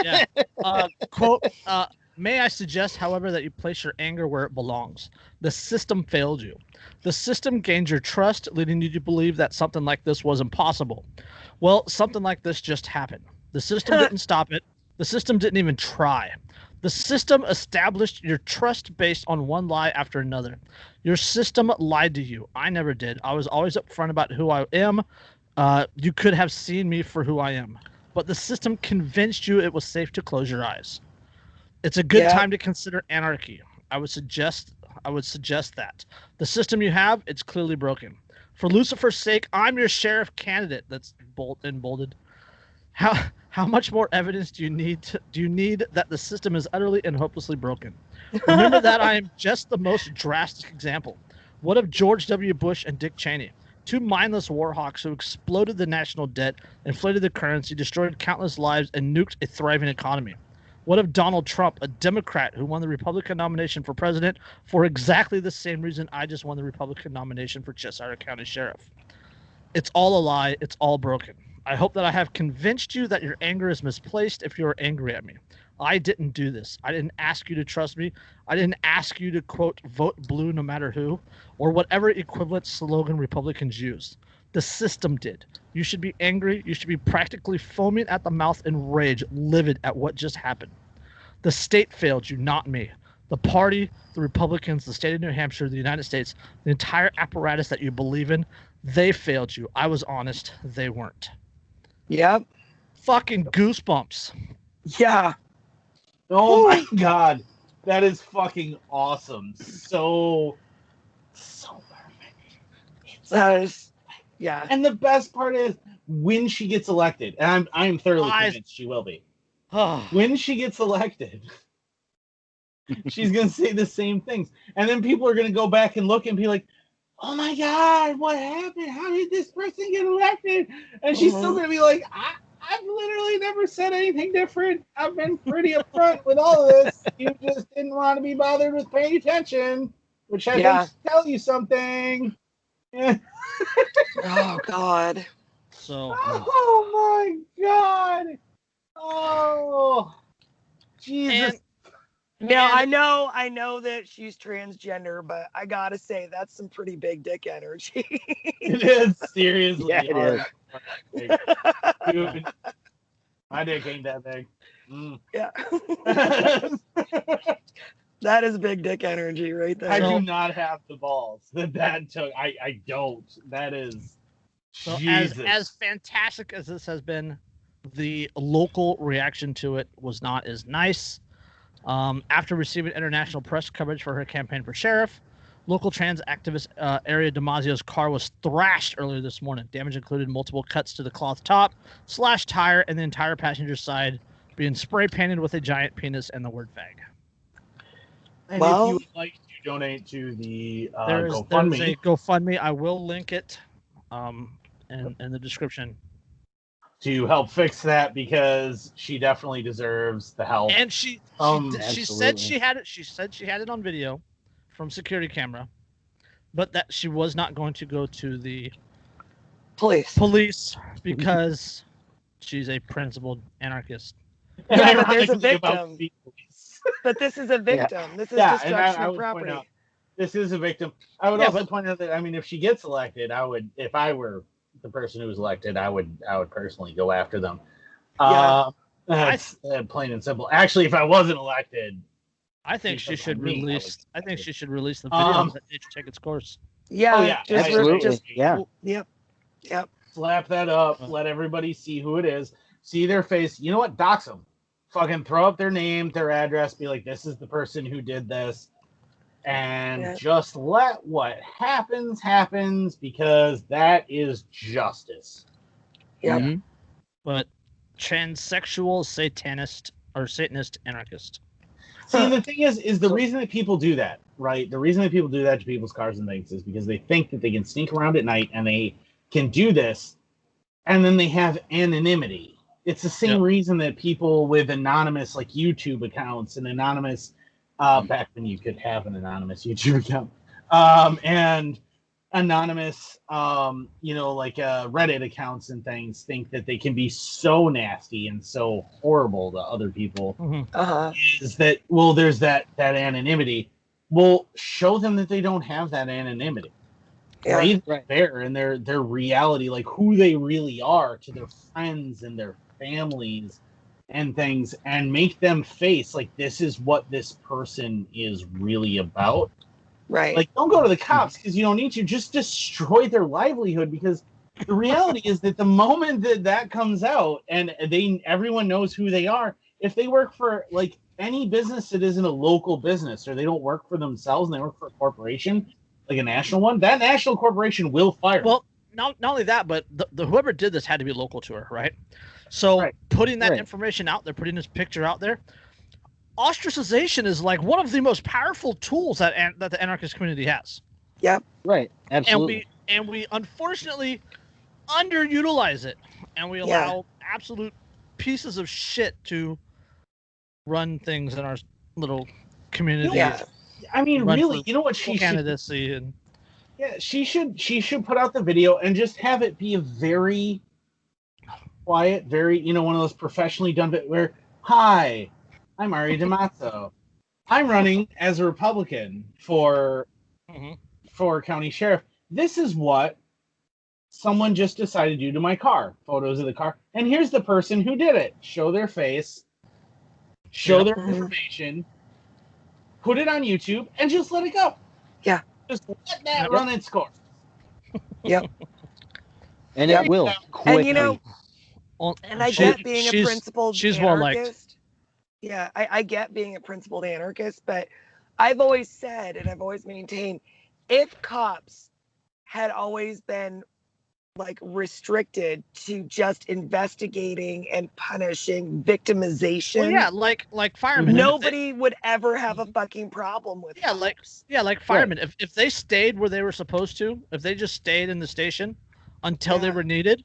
Yeah. Quote, may I suggest, however, that you place your anger where it belongs. The system failed you. The system gained your trust, leading you to believe that something like this was impossible. Well, something like this just happened. The system didn't stop it. The system didn't even try. The system established your trust based on one lie after another. Your system lied to you. I never did. I was always upfront about who I am. You could have seen me for who I am. But the system convinced you it was safe to close your eyes. It's a good time to consider anarchy. I would suggest that. The system you have, it's clearly broken. For Lucifer's sake, I'm your sheriff candidate. That's bolded. How much more evidence do you need that the system is utterly and hopelessly broken? Remember that I am just the most drastic example. What of George W. Bush and Dick Cheney? Two mindless war hawks who exploded the national debt, inflated the currency, destroyed countless lives, and nuked a thriving economy. What of Donald Trump, a Democrat who won the Republican nomination for president for exactly the same reason I just won the Republican nomination for Cheshire County Sheriff? It's all a lie. It's all broken. I hope that I have convinced you that your anger is misplaced if you are angry at me. I didn't do this. I didn't ask you to trust me. I didn't ask you to, quote, vote blue no matter who, or whatever equivalent slogan Republicans use. The system did. You should be angry. You should be practically foaming at the mouth in rage, livid at what just happened. The state failed you, not me. The party, the Republicans, the state of New Hampshire, the United States, the entire apparatus that you believe in, they failed you. I was honest. They weren't. Yep. Fucking goosebumps. Yeah. Oh my god. That is fucking awesome. So perfect. That is, yeah. And the best part is when she gets elected, and I'm thoroughly convinced she will be. When she gets elected, she's going to say the same things. And then people are going to go back and look and be like, oh my God, what happened? How did this person get elected? And she's still going to be like, I've literally never said anything different. I've been pretty upfront with all of this. You just didn't want to be bothered with paying attention, which I think should tell you something. Oh, God. So. Oh my God. Oh, Jesus. Now, I know that she's transgender, but I gotta say that's some pretty big dick energy. It is, seriously. Yeah, it is. Dude, my dick ain't that big. Yeah. That is big dick energy right there. I do not have the balls that took. I don't. That is. So Jesus. as fantastic as this has been, the local reaction to it was not as nice. After receiving international press coverage for her campaign for sheriff, local trans activist Aria DiMaggio's car was thrashed earlier this morning. Damage included multiple cuts to the cloth top, slashed tire, and the entire passenger side being spray painted with a giant penis and the word fag. And if you would like to donate to the GoFundMe. There's a GoFundMe. I will link it in the description. To help fix that, because she definitely deserves the help. And she said she had it. She said she had it on video from security camera, but that she was not going to go to the police because she's a principled anarchist. Yeah, but there's a victim. But this is a victim. Yeah. This is destruction of property. This is a victim. I would also point out that, I mean, if she gets elected, if I were the person who was elected, I would personally go after them. That's plain and simple. Actually, if I wasn't elected, I think she should release. I think she should release the video that it should take its course. Yeah, Yep. Slap that up. Let everybody see who it is. See their face. You know what? Dox them. Fucking throw up their name, their address. Be like, this is the person who did this. And just let what happens, because that is justice. Yeah. Mm-hmm. But transsexual satanist or Satanist anarchist. See, the thing is the reason that people do that, right? The reason that people do that to people's cars and things is because they think that they can sneak around at night and they can do this, and then they have anonymity. It's the same reason that people with anonymous, like, YouTube accounts and anonymous, back when you could have an anonymous YouTube account, and anonymous, like Reddit accounts and things, think that they can be so nasty and so horrible to other people. Is that, well, there's that anonymity. Well, show them that they don't have that anonymity. Right there in their reality, like who they really are to their friends and their families and things and make them face like this is what this person is really about. Right. Like, don't go to the cops because you don't need to. Just destroy their livelihood, because the reality is that the moment that comes out and everyone knows who they are, if they work for like any business that isn't a local business, or they don't work for themselves and they work for a corporation, like a national one, that national corporation will fire them. Well, not only that, but the whoever did this had to be local to her, right? So putting that information out there, putting this picture out there, ostracization is like one of the most powerful tools that the anarchist community has. Yep. Right. Absolutely. And we unfortunately underutilize it, and we allow absolute pieces of shit to run things in our little community. Yeah. I mean, really, you know what she candidacy should, and she should put out the video and just have it be a very quiet, very, one of those professionally done bit where, hi, I'm Ari D'Amato. I'm running as a Republican for county sheriff. This is what someone just decided to do to my car. Photos of the car. And here's the person who did it. Show their face. Show their information. Put it on YouTube and just let it go. Yeah. Just let that run its course. Yep. And it will quickly. And and I get being a principled anarchist. Yeah, I get being a principled anarchist, but I've always said, and I've always maintained, if cops had always been like restricted to just investigating and punishing victimization, like firemen, nobody would ever have a fucking problem with cops. like firemen. If they stayed where they were supposed to, if they just stayed in the station until they were needed,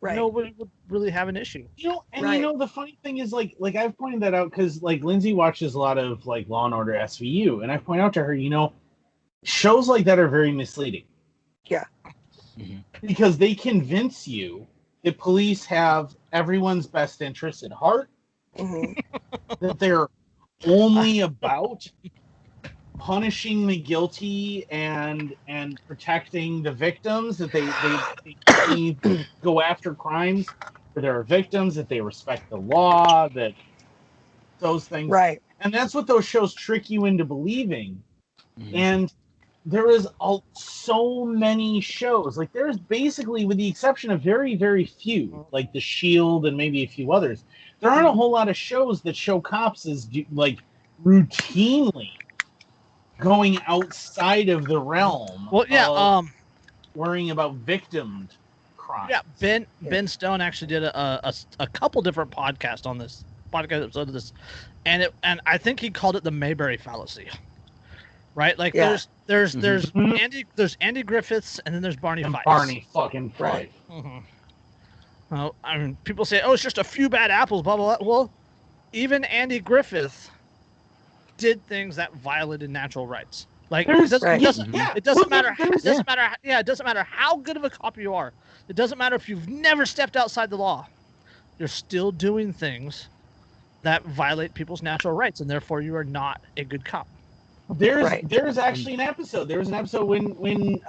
nobody would really have an issue. The funny thing is, like I've pointed that out because like Lindsay watches a lot of like Law and Order SVU, and I point out to her, shows like that are very misleading. Yeah. Because they convince you that police have everyone's best interests at heart, that they're only about punishing the guilty and protecting the victims, that they go after crimes where there are victims, that they respect the law, that those things. Right. And that's what those shows trick you into believing. And there is so many shows. Like, there's basically, with the exception of very, very few, like The Shield and maybe a few others, there aren't a whole lot of shows that show cops as like routinely going outside of the realm. Well, yeah, worrying about victimed crimes. Yeah, Ben Stone actually did a couple different podcasts on this podcast episode of this, and I think he called it the Mayberry fallacy. Right, like there's Andy Griffiths, and then there's Barney Fife. Barney fucking Fife. Well, I mean, people say, "Oh, it's just a few bad apples." Blah blah blah. Well, even Andy Griffith did things that violated natural rights. Like it doesn't matter. It doesn't matter how good of a cop you are. It doesn't matter if you've never stepped outside the law. You're still doing things that violate people's natural rights, and therefore you are not a good cop. There's actually an episode. There was an episode when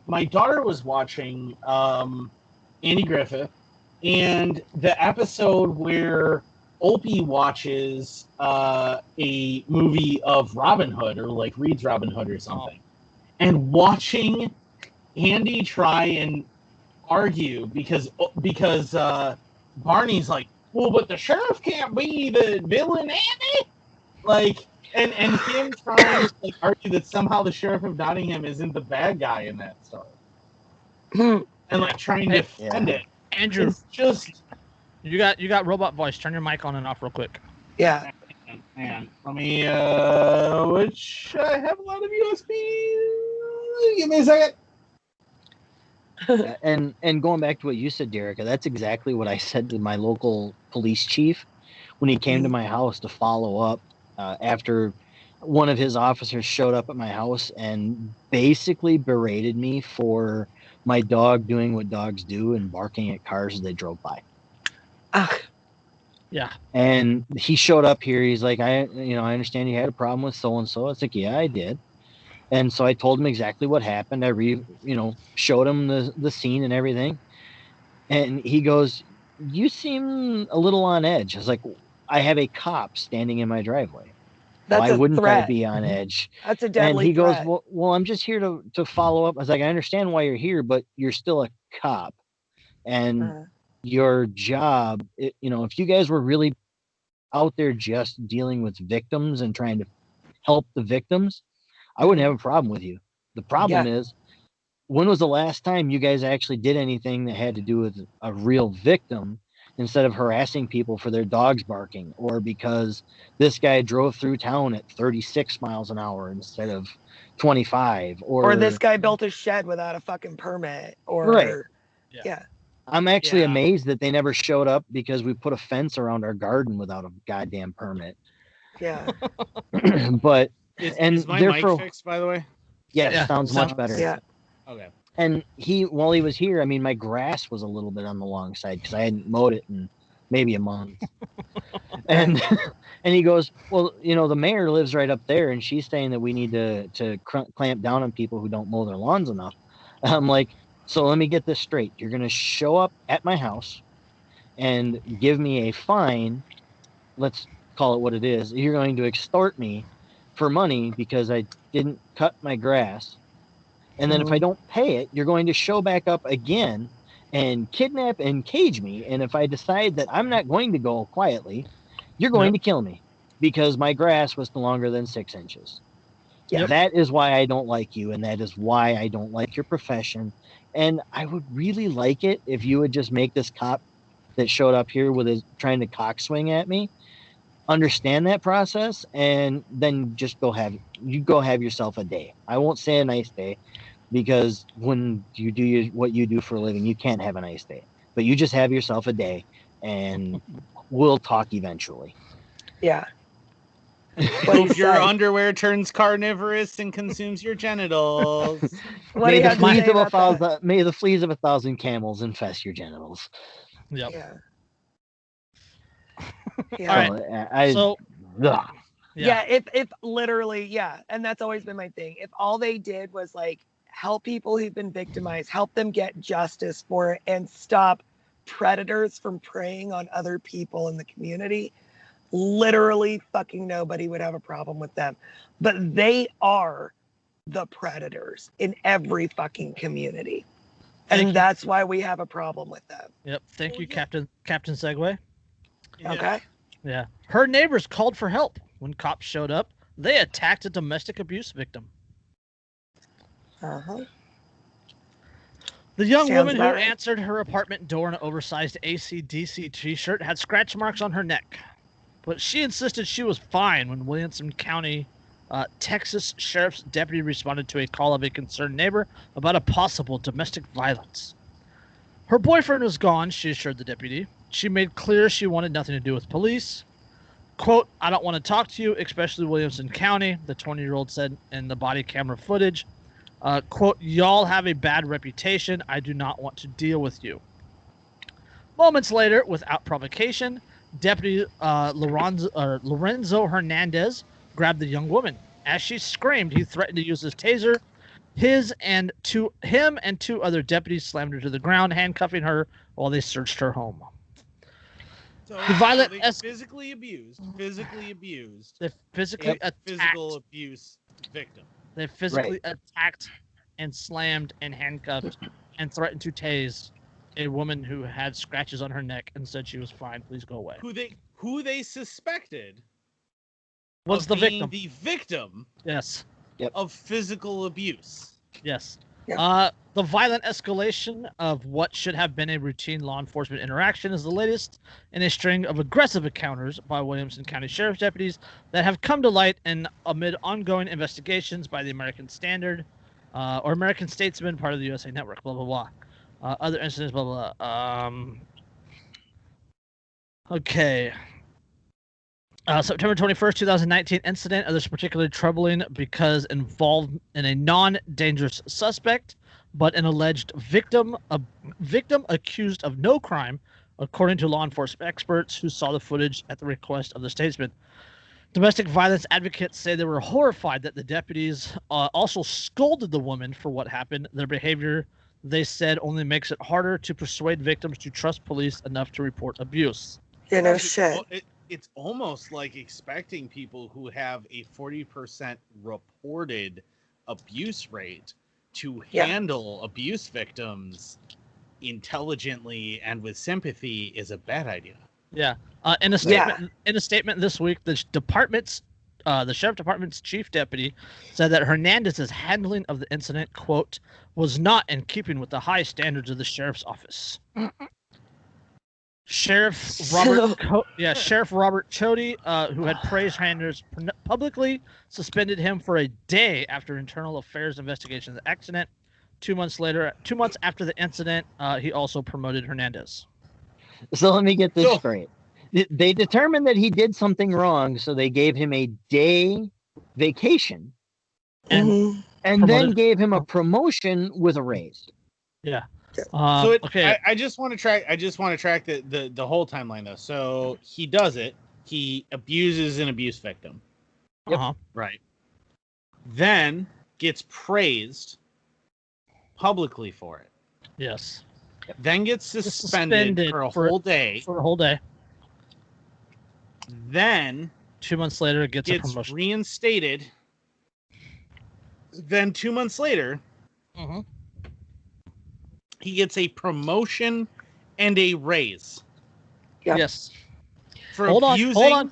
my daughter was watching Andy Griffith, and the episode where Opie watches a movie of Robin Hood, or like reads Robin Hood or something, and watching Andy try and argue because Barney's like, well, but the sheriff can't be the villain, Andy. Like. And him trying to argue that somehow the sheriff of Nottingham isn't the bad guy in that story, and trying to defend it. Andrew, it's just you got robot voice. Turn your mic on and off real quick. Yeah. Man, let me. Which I have a lot of USB. Give me a second. And going back to what you said, Derek, that's exactly what I said to my local police chief when he came to my house to follow up. After one of his officers showed up at my house and basically berated me for my dog doing what dogs do and barking at cars as they drove by. Yeah. And he showed up here. He's like, I understand you had a problem with so-and-so. I was like, yeah, I did. And so I told him exactly what happened. I showed him the scene and everything. And he goes, you seem a little on edge. I was like, I have a cop standing in my driveway. That's Why a wouldn't threat. I be on edge? That's a And deadly he goes, threat. well, I'm just here to follow up. I was like, I understand why you're here, but you're still a cop. And your job, if you guys were really out there just dealing with victims and trying to help the victims, I wouldn't have a problem with you. The problem is, when was the last time you guys actually did anything that had to do with a real victim instead of harassing people for their dogs barking, or because this guy drove through town at 36 miles an hour instead of 25, or this guy built a shed without a fucking permit, or right. Yeah. I'm actually amazed that they never showed up because we put a fence around our garden without a goddamn permit. Yeah. But is my mic fixed, by the way? Yes, sounds much better. Yeah. Okay. And while he was here, I mean, my grass was a little bit on the long side because I hadn't mowed it in maybe a month. and he goes, well, the mayor lives right up there, and she's saying that we need to clamp down on people who don't mow their lawns enough. I'm like, so let me get this straight. You're going to show up at my house and give me a fine. Let's call it what it is. You're going to extort me for money because I didn't cut my grass. And then if I don't pay it, you're going to show back up again and kidnap and cage me. And if I decide that I'm not going to go quietly, you're going to kill me because my grass was no longer than 6 inches. That is why I don't like you, and that is why I don't like your profession. And I would really like it if you would just make this cop that showed up here with his trying to cock swing at me understand that process, and then just go have yourself a day. I won't say a nice day, because when you do what you do for a living, you can't have a nice day. But you just have yourself a day, and we'll talk eventually. Yeah. Hope your underwear turns carnivorous and consumes your genitals. May the fleas of 1,000 camels infest your genitals. Yep. Yeah. So, if literally, and that's always been my thing. If all they did was like help people who've been victimized, help them get justice for it, and stop predators from preying on other people in the community, literally fucking nobody would have a problem with them. But they are the predators in every fucking community. And that's why we have a problem with them. Yep. Thank you, Captain Segway. Okay. Yeah. Her neighbors called for help. When cops showed up, they attacked a domestic abuse victim. Uh-huh. The young woman who answered her apartment door in an oversized AC/DC t-shirt had scratch marks on her neck. But she insisted she was fine when Williamson County, Texas Sheriff's deputy responded to a call of a concerned neighbor about a possible domestic violence. Her boyfriend was gone, she assured the deputy. She made clear she wanted nothing to do with police. Quote, I don't want to talk to you, especially Williamson County, the 20-year-old said in the body camera footage. Quote, y'all have a bad reputation. I do not want to deal with you. Moments later, without provocation, Deputy Lorenzo Hernandez grabbed the young woman. As she screamed, he threatened to use his taser. Him and two other deputies slammed her to the ground, handcuffing her while they searched her home. So they physically abused. They physically attacked. Physical abuse victim. They physically attacked and slammed and handcuffed and threatened to tase a woman who had scratches on her neck and said she was fine. Please go away. Who they suspected was the victim. The victim. Yes. Yep. Of physical abuse. Yes. Yep. The violent escalation of what should have been a routine law enforcement interaction is the latest in a string of aggressive encounters by Williamson County Sheriff's deputies that have come to light amid ongoing investigations by the American Standard or American Statesman, part of the USA Network, blah, blah, blah. Other incidents, blah, blah, blah. Okay. September 21st, 2019 incident. This is particularly troubling because involved in a non-dangerous suspect, but an alleged victim, a victim accused of no crime, according to law enforcement experts who saw the footage at the request of the Statesman. Domestic violence advocates say they were horrified that the deputies also scolded the woman for what happened. Their behavior they said only makes it harder to persuade victims to trust police enough to report abuse. Yeah, no shit. It's almost like expecting people who have a 40% reported abuse rate to handle abuse victims intelligently and with sympathy is a bad idea. Yeah. In a statement this week, the sheriff department's chief deputy said that Hernandez's handling of the incident, quote, was not in keeping with the high standards of the sheriff's office. Sheriff Robert Chody, who had praised Hernandez publicly, suspended him for a day after internal affairs investigation of the accident. 2 months after the incident, he also promoted Hernandez. So let me get this straight. They determined that he did something wrong, so they gave him a day vacation and then gave him a promotion with a raise. Yeah. I just want to track the whole timeline though. So he does it. He abuses an abuse victim. Yep. Right. Then gets praised publicly for it. Yes. Then gets suspended for a whole day. Then 2 months later gets a promotion. Reinstated. Then 2 months later, he gets a promotion and a raise. Yep. Yes. For abusing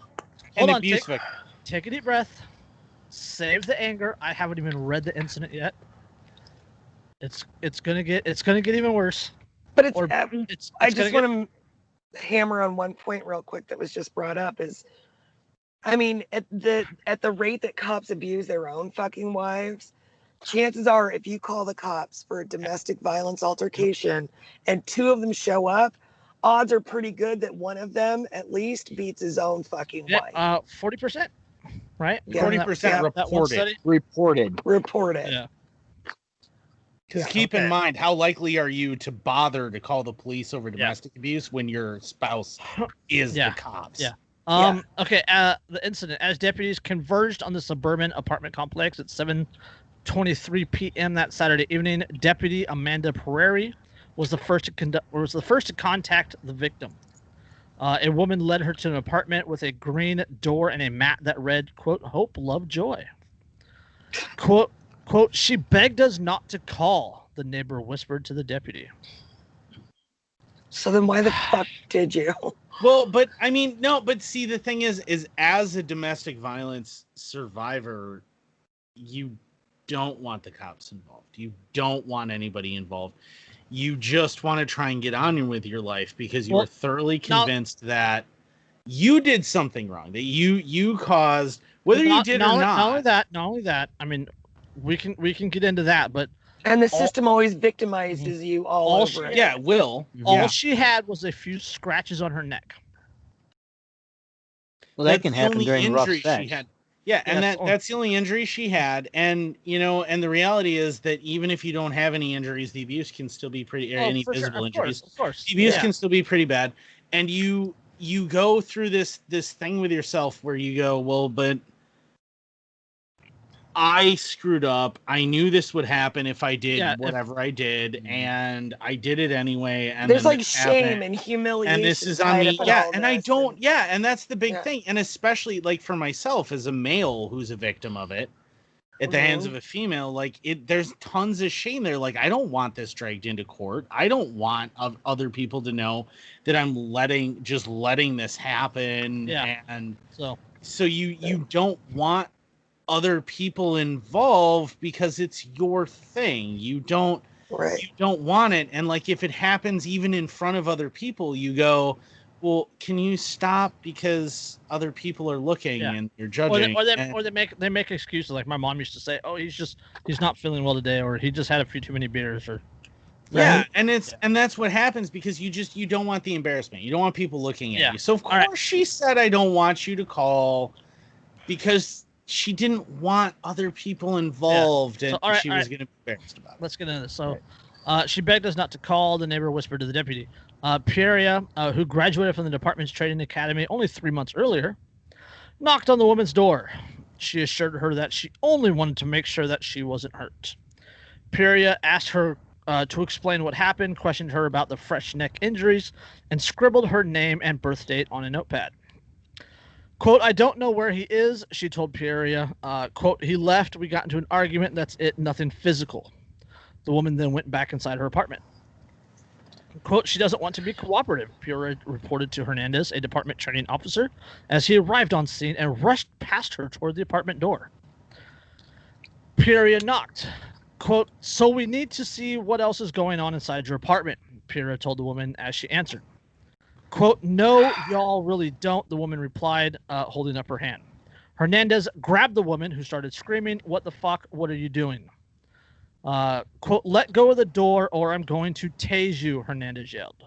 an abuse victim. Take a deep breath. Save the anger. I haven't even read the incident yet. It's gonna get even worse. But I just want to hammer on one point real quick that was just brought up is, I mean, at the rate that cops abuse their own fucking wives, chances are if you call the cops for a domestic violence altercation and 2 of them show up, odds are pretty good that one of them at least beats his own fucking wife. 40%, right? 40% reported. Yeah. Because keep in mind, how likely are you to bother to call the police over domestic abuse when your spouse is the cops? Yeah. Okay. The incident, as deputies converged on the suburban apartment complex at 7:23 p.m. that Saturday evening, Deputy Amanda Prairie was the first to contact the victim. A woman led her to an apartment with a green door and a mat that read, quote, "Hope, Love, Joy." Quote, "She begged us not to call," the neighbor whispered to the deputy. So then why the fuck did you? Well, but I mean, no, but see, the thing is as a domestic violence survivor, you don't want the cops involved. You don't want anybody involved. You just want to try and get on with your life because you are thoroughly convinced that you did something wrong, that you caused, whether you did or not. Not only that, I mean, we can get into that, but the system always victimizes you all over it. Yeah, it will. All she had was a few scratches on her neck. Well, that can happen during rough sex. She had. Yeah, and that's the only injury she had, and and the reality is that even if you don't have any injuries, the abuse can still be any visible injuries. Of course. The abuse can still be pretty bad, and you go through this thing with yourself where you go, well, but I screwed up. I knew this would happen if I did whatever I did, and I did it anyway. And there's like shame and humiliation. And this is on me. Yeah, and I don't. Yeah, and that's the big thing. And especially like for myself as a male who's a victim of it at the hands of a female, like there's tons of shame there. Like I don't want this dragged into court. I don't want other people to know that I'm letting this happen. Yeah. And so you don't want other people involved because it's your thing. You don't want it. And like if it happens even in front of other people, you go, well, can you stop because other people are looking and you're judging? Or they make excuses like my mom used to say, oh, he's not feeling well today, or he just had a few too many beers, or and that's what happens because you don't want the embarrassment. You don't want people looking at you. So of course she said, I don't want you to call, because she didn't want other people involved, and she was going to be embarrassed about it. Let's get into this. So, she begged us not to call, the neighbor whispered to the deputy. Pieria, who graduated from the department's training academy only 3 months earlier, knocked on the woman's door. She assured her that she only wanted to make sure that she wasn't hurt. Pieria asked her to explain what happened, questioned her about the fresh neck injuries, and scribbled her name and birth date on a notepad. Quote, I don't know where he is, she told Peoria. Quote, he left, we got into an argument, that's it, nothing physical. The woman then went back inside her apartment. Quote, she doesn't want to be cooperative, Peoria reported to Hernandez, a department training officer, as he arrived on scene and rushed past her toward the apartment door. Peoria knocked. Quote, so we need to see what else is going on inside your apartment, Peoria told the woman as she answered. Quote, no, y'all really don't, the woman replied, holding up her hand. Hernandez grabbed the woman, who started screaming, what the fuck, what are you doing? Quote, let go of the door or I'm going to tase you, Hernandez yelled.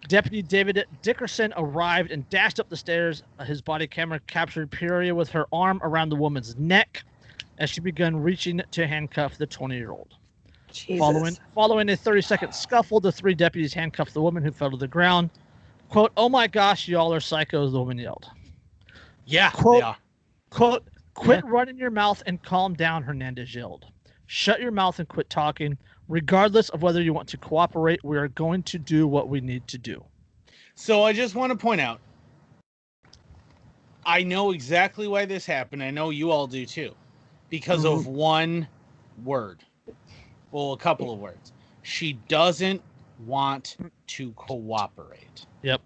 Deputy David Dickerson arrived and dashed up the stairs. His body camera captured Peoria with her arm around the woman's neck as she began reaching to handcuff the 20-year-old. Following a 30-second scuffle, the three deputies handcuffed the woman, who fell to the ground. Quote, oh my gosh, y'all are psychos, the woman yelled. Yeah, quote, they are. Quote, quit running your mouth and calm down, Hernandez yelled. Shut your mouth and quit talking. Regardless of whether you want to cooperate, we are going to do what we need to do. So I just want to point out, I know exactly why this happened. I know you all do too. Because of one word. Well, a couple of words. She doesn't want to cooperate. Yep.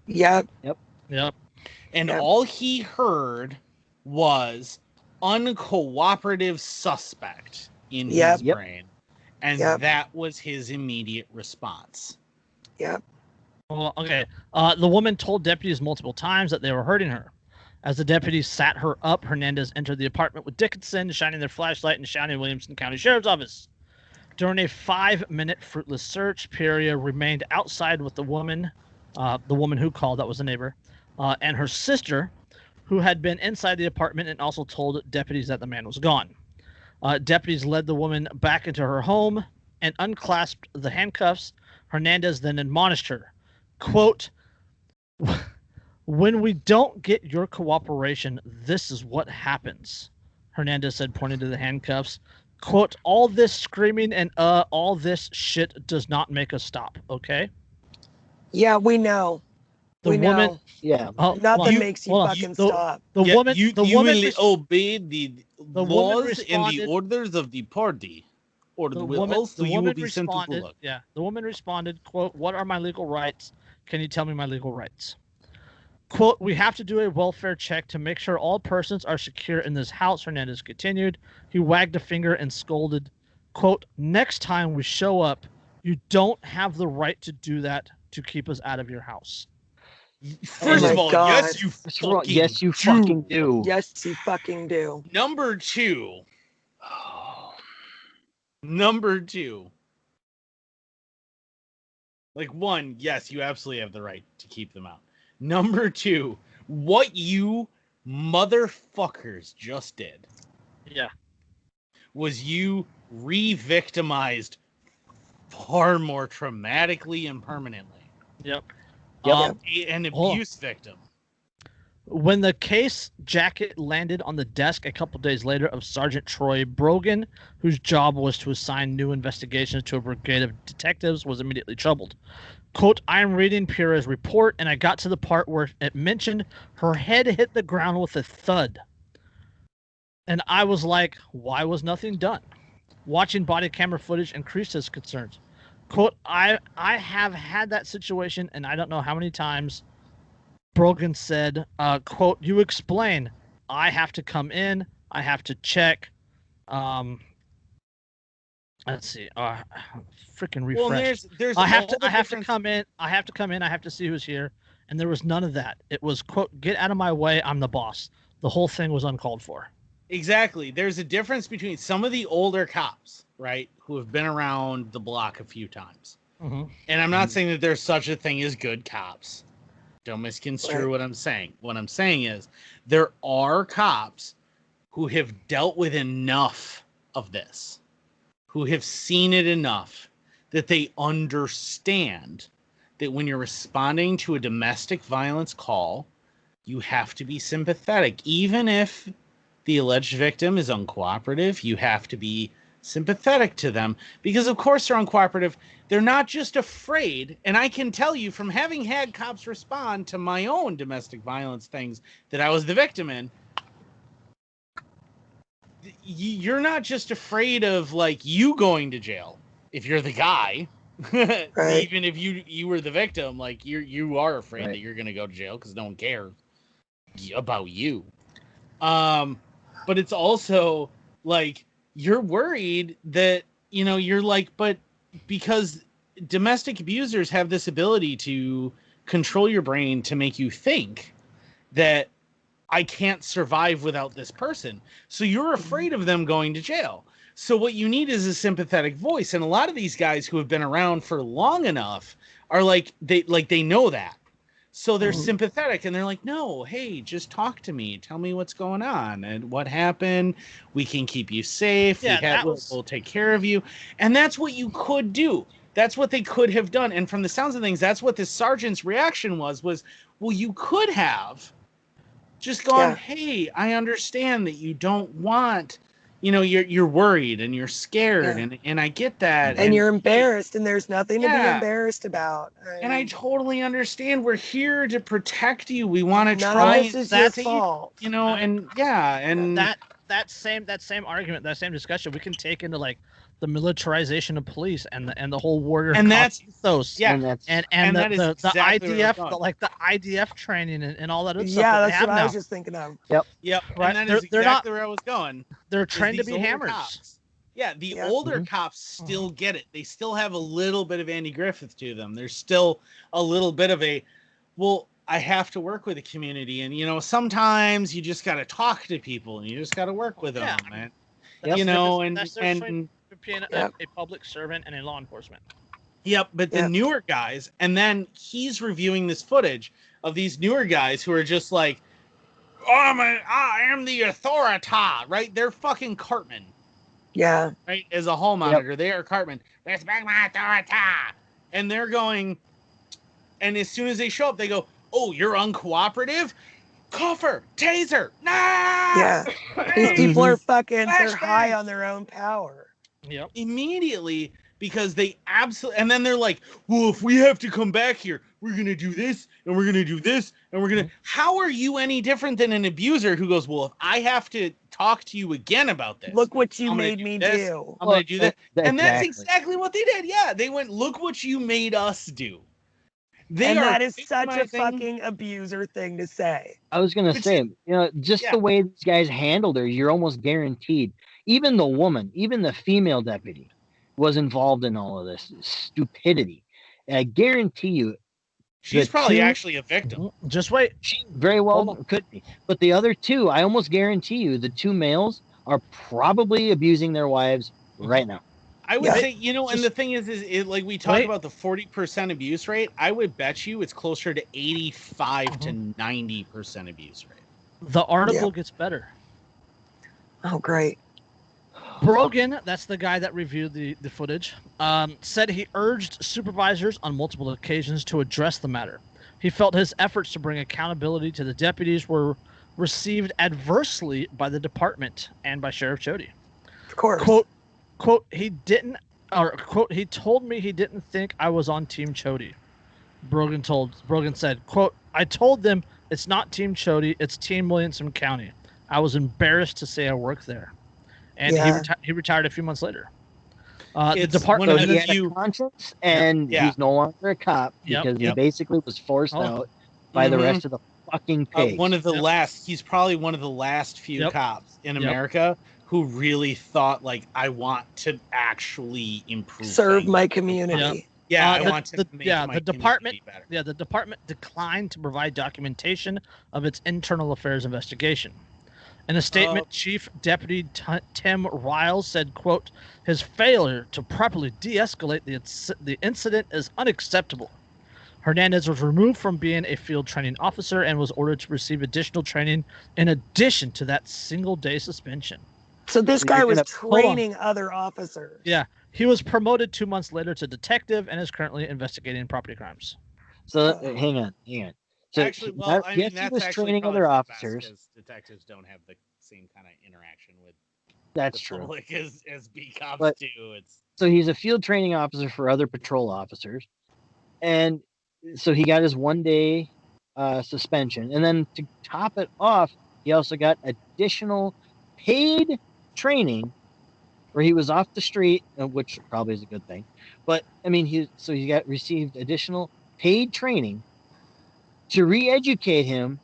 And all he heard was uncooperative suspect in his brain. And that was his immediate response. Well, okay. The woman told deputies multiple times that they were hurting her. As the deputies sat her up, Hernandez entered the apartment with Dickinson, shining their flashlight and shouting Williamson County Sheriff's Office. During a 5-minute fruitless search, Peoria remained outside with the woman who called, that was the neighbor, and her sister, who had been inside the apartment and also told deputies that the man was gone. Deputies led the woman back into her home and unclasped the handcuffs. Hernandez then admonished her, quote, when we don't get your cooperation, this is what happens, Hernandez said, pointing to the handcuffs. Quote, all this screaming and all this shit does not make us stop, okay? Yeah, we know. The woman, nothing makes you fucking stop. The woman will obey the laws and the orders of the party, or you will be sent to Gulag. Yeah, the woman responded, quote, what are my legal rights? Can you tell me my legal rights? Quote, we have to do a welfare check to make sure all persons are secure in this house, Hernandez continued. He wagged a finger and scolded, quote, next time we show up, you don't have the right to do that to keep us out of your house. First of all, yes, you fucking do. Yes, you fucking do. Number two. Like, one, yes, you absolutely have the right to keep them out. Number two, what you motherfuckers just did. Yeah. Was you re-victimized far more traumatically and permanently. Yep. An abuse victim. When the case jacket landed on the desk a couple days later of Sergeant Troy Brogan, whose job was to assign new investigations to a brigade of detectives, was immediately troubled. Quote, I'm reading Peora's report, and I got to the part where it mentioned her head hit the ground with a thud. And I was like, why was nothing done? Watching body camera footage increased his concerns. Quote, I have had that situation, and I don't know how many times. Brogan said, quote, you explain. I have to come in. I have to check. Let's see. Freaking refresh. Well, there's I have to come in. I have to see who's here. And there was none of that. It was, quote, get out of my way. I'm the boss. The whole thing was uncalled for. Exactly. There's a difference between some of the older cops, right, who have been around the block a few times. Mm-hmm. And I'm not saying that there's such a thing as good cops. Don't misconstrue what I'm saying. What I'm saying is there are cops who have dealt with enough of this, who have seen it enough that they understand that when you're responding to a domestic violence call, you have to be sympathetic. Even if the alleged victim is uncooperative, you have to be sympathetic to them because, of course, they're uncooperative. They're not just afraid. And I can tell you from having had cops respond to my own domestic violence things that I was the victim in, you're not just afraid of like you going to jail if you're the guy. Right. Even if you were the victim, like you are afraid that you're gonna go to jail because no one cares about you. But it's also like you're worried that you're like, but because domestic abusers have this ability to control your brain to make you think that I can't survive without this person. So you're afraid of them going to jail. So what you need is a sympathetic voice. And a lot of these guys who have been around for long enough are like they know that. So they're sympathetic and they're like, no, hey, just talk to me. Tell me what's going on and what happened. We can keep you safe. Yeah, we'll take care of you. And that's what you could do. That's what they could have done. And from the sounds of things, that's what this sergeant's reaction was, well, you could have just gone, hey, I understand that you don't want, you're worried and you're scared and I get that. And you're embarrassed and there's nothing to be embarrassed about. And I totally understand. We're here to protect you. We want to none try. Of this is your fault. And that same argument, that same discussion, we can take into like the militarization of police and the whole warrior and that's ethos. Yeah, and that is the exactly IDF, the IDF training and all that other stuff. Yeah, that's what I was just thinking of. Yep. Right. And that is exactly where I was going. They're trained to be hammers. Cops. Yeah, the older cops still get it. They still have a little bit of Andy Griffith to them. There's still a little bit of a, well, I have to work with the community, and sometimes you just got to talk to people, and you just got to work with them, man. And being a public servant and a law enforcement. Yep, but the newer guys, and then he's reviewing this footage of these newer guys who are just like, I am the authority, right? They're fucking Cartman. Yeah. Right? As a hall monitor, they are Cartman. Respect my authority. And they're going, and as soon as they show up, they go, oh, you're uncooperative? Coffer, taser, nah! Yeah. These people are fucking, they're high on their own power. Yep. Immediately, because they absolutely, and then they're like, well, if we have to come back here, we're going to do this, and we're going to do this, and we're going to, how are you any different than an abuser who goes, well, if I have to talk to you again about this. Look what you made me do. I'm going to do that. And that's exactly what they did. Yeah, they went, look what you made us do. And that is such a fucking abuser thing to say. I was going to say, just the way these guys handled her, you're almost guaranteed. Even the woman, even the female deputy was involved in all of this stupidity. And I guarantee you, she's probably actually a victim. Just wait. She very well could be. But the other two, I almost guarantee you, the two males are probably abusing their wives right now. I would say, and the thing is like we talk about the 40% abuse rate. I would bet you it's closer to 85 to 90% abuse rate. The article gets better. Oh, great. Brogan, that's the guy that reviewed the footage, said he urged supervisors on multiple occasions to address the matter. He felt his efforts to bring accountability to the deputies were received adversely by the department and by Sheriff Chody. Of course. Quote, he told me he didn't think I was on Team Chody. Brogan said, quote, I told them it's not Team Chody, it's Team Williamson County. I was embarrassed to say I worked there. And he retired a few months later. The department he had a conscience, and he's no longer a cop because he basically was forced out by the rest of the fucking pigs. One of the last. He's probably one of the last few cops in America who really thought, like, I want to actually improve, serve my community. Yeah, I want to make my the department better. Yeah, the department declined to provide documentation of its internal affairs investigation. In a statement, Chief Deputy Tim Riles said, quote, his failure to properly de-escalate the incident is unacceptable. Hernandez was removed from being a field training officer and was ordered to receive additional training in addition to that single-day suspension. So this guy was training other officers. Yeah. He was promoted 2 months later to detective and is currently investigating property crimes. So hang on. So actually, well, I mean, he was training other officers. Detectives don't have the same kind of interaction with That's the true. public as beat cops But- do. It's So he's a field training officer for other patrol officers, and so he got his 1-day suspension, and then to top it off, he also got additional paid training where he was off the street, which probably is a good thing. But I mean, he received additional paid training to re-educate him,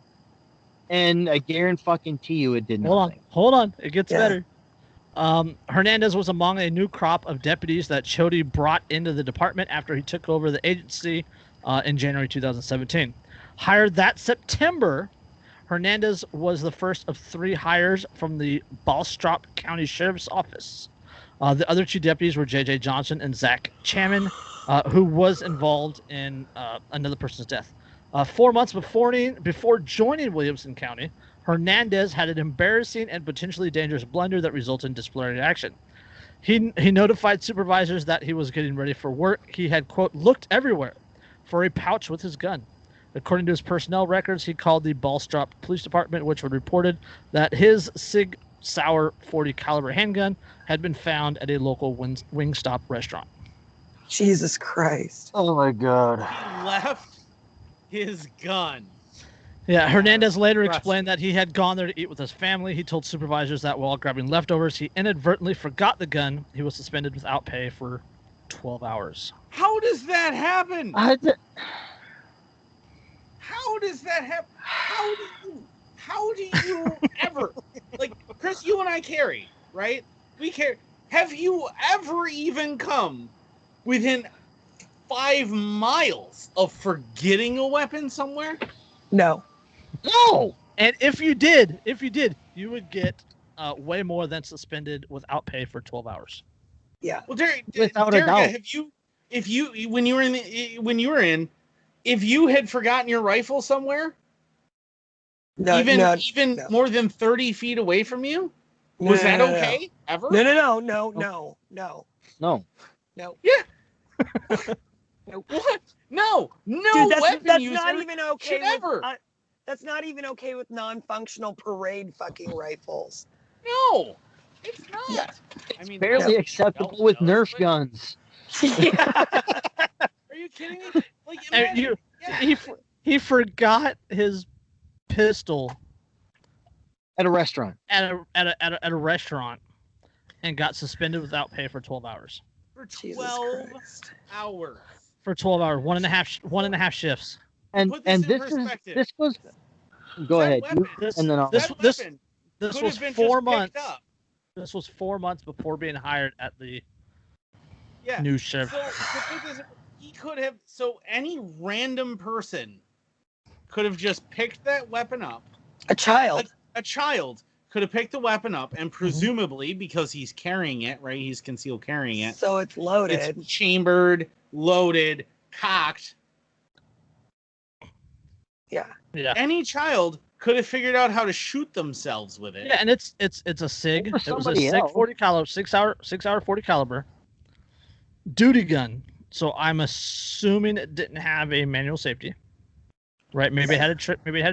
and I guarantee you it did nothing. Hold on. It gets Yeah. better. Hernandez was among a new crop of deputies that Chody brought into the department after he took over the agency in January 2017. Hired that September, Hernandez was the first of 3 hires from the Bastrop County Sheriff's Office. The other 2 deputies were J.J. Johnson and Zach Chaman, who was involved in another person's death. 4 months before joining Williamson County, Hernandez had an embarrassing and potentially dangerous blunder that resulted in disciplinary action. He notified supervisors that he was getting ready for work. He had, quote, looked everywhere for a pouch with his gun. According to his personnel records, he called the Bastrop Police Department, which had reported that his Sig Sauer 40 caliber handgun had been found at a local Wingstop restaurant. Jesus Christ. Oh my God! he left his gun. Yeah, Hernandez later explained that he had gone there to eat with his family. He told supervisors that while grabbing leftovers, he inadvertently forgot the gun. He was suspended without pay for 12 hours. How does that happen? I d- How does that happen? How do you ever, like, Chris, you and I carry, right? We carry. Have you ever even come within 5 miles of forgetting a weapon somewhere? No. No! And if you did, you would get way more than suspended without pay for 12 hours. Yeah. Well, Without a doubt. if you had forgotten your rifle somewhere, No. even no. more than 30 feet away from you, was that okay? Ever? No. no. What? No, Dude, weapon that's user not even okay. should ever. That's not even okay with non-functional parade fucking rifles. No, it's not. Yeah. I mean, Barely no. acceptable No, with no, Nerf but- guns. Are you kidding me? Like, And imagine, yeah. he forgot his pistol At a restaurant. at a restaurant and got suspended without pay for 12 hours. For Jesus 12 Christ. hours. For 12 hours, one and a half shifts. And Put this in this perspective. was. Go That ahead. weapon- And then I'll. This weapon this could was have been 4 just months. picked up. This was 4 months before being hired at the Yeah. new sheriff. So to put this, he could have. So any random person could have just picked that weapon up. A child. A child could have picked the weapon up, and presumably because he's carrying it, right? He's concealed carrying it. So it's loaded. It's chambered, loaded, cocked. Yeah. Yeah. Any child could have figured out how to shoot themselves with it. Yeah, and it's a SIG. Or It was a somebody SIG else. 40 caliber, 6 hour 40 caliber duty gun. So I'm assuming it didn't have a manual safety. Right? Maybe it had a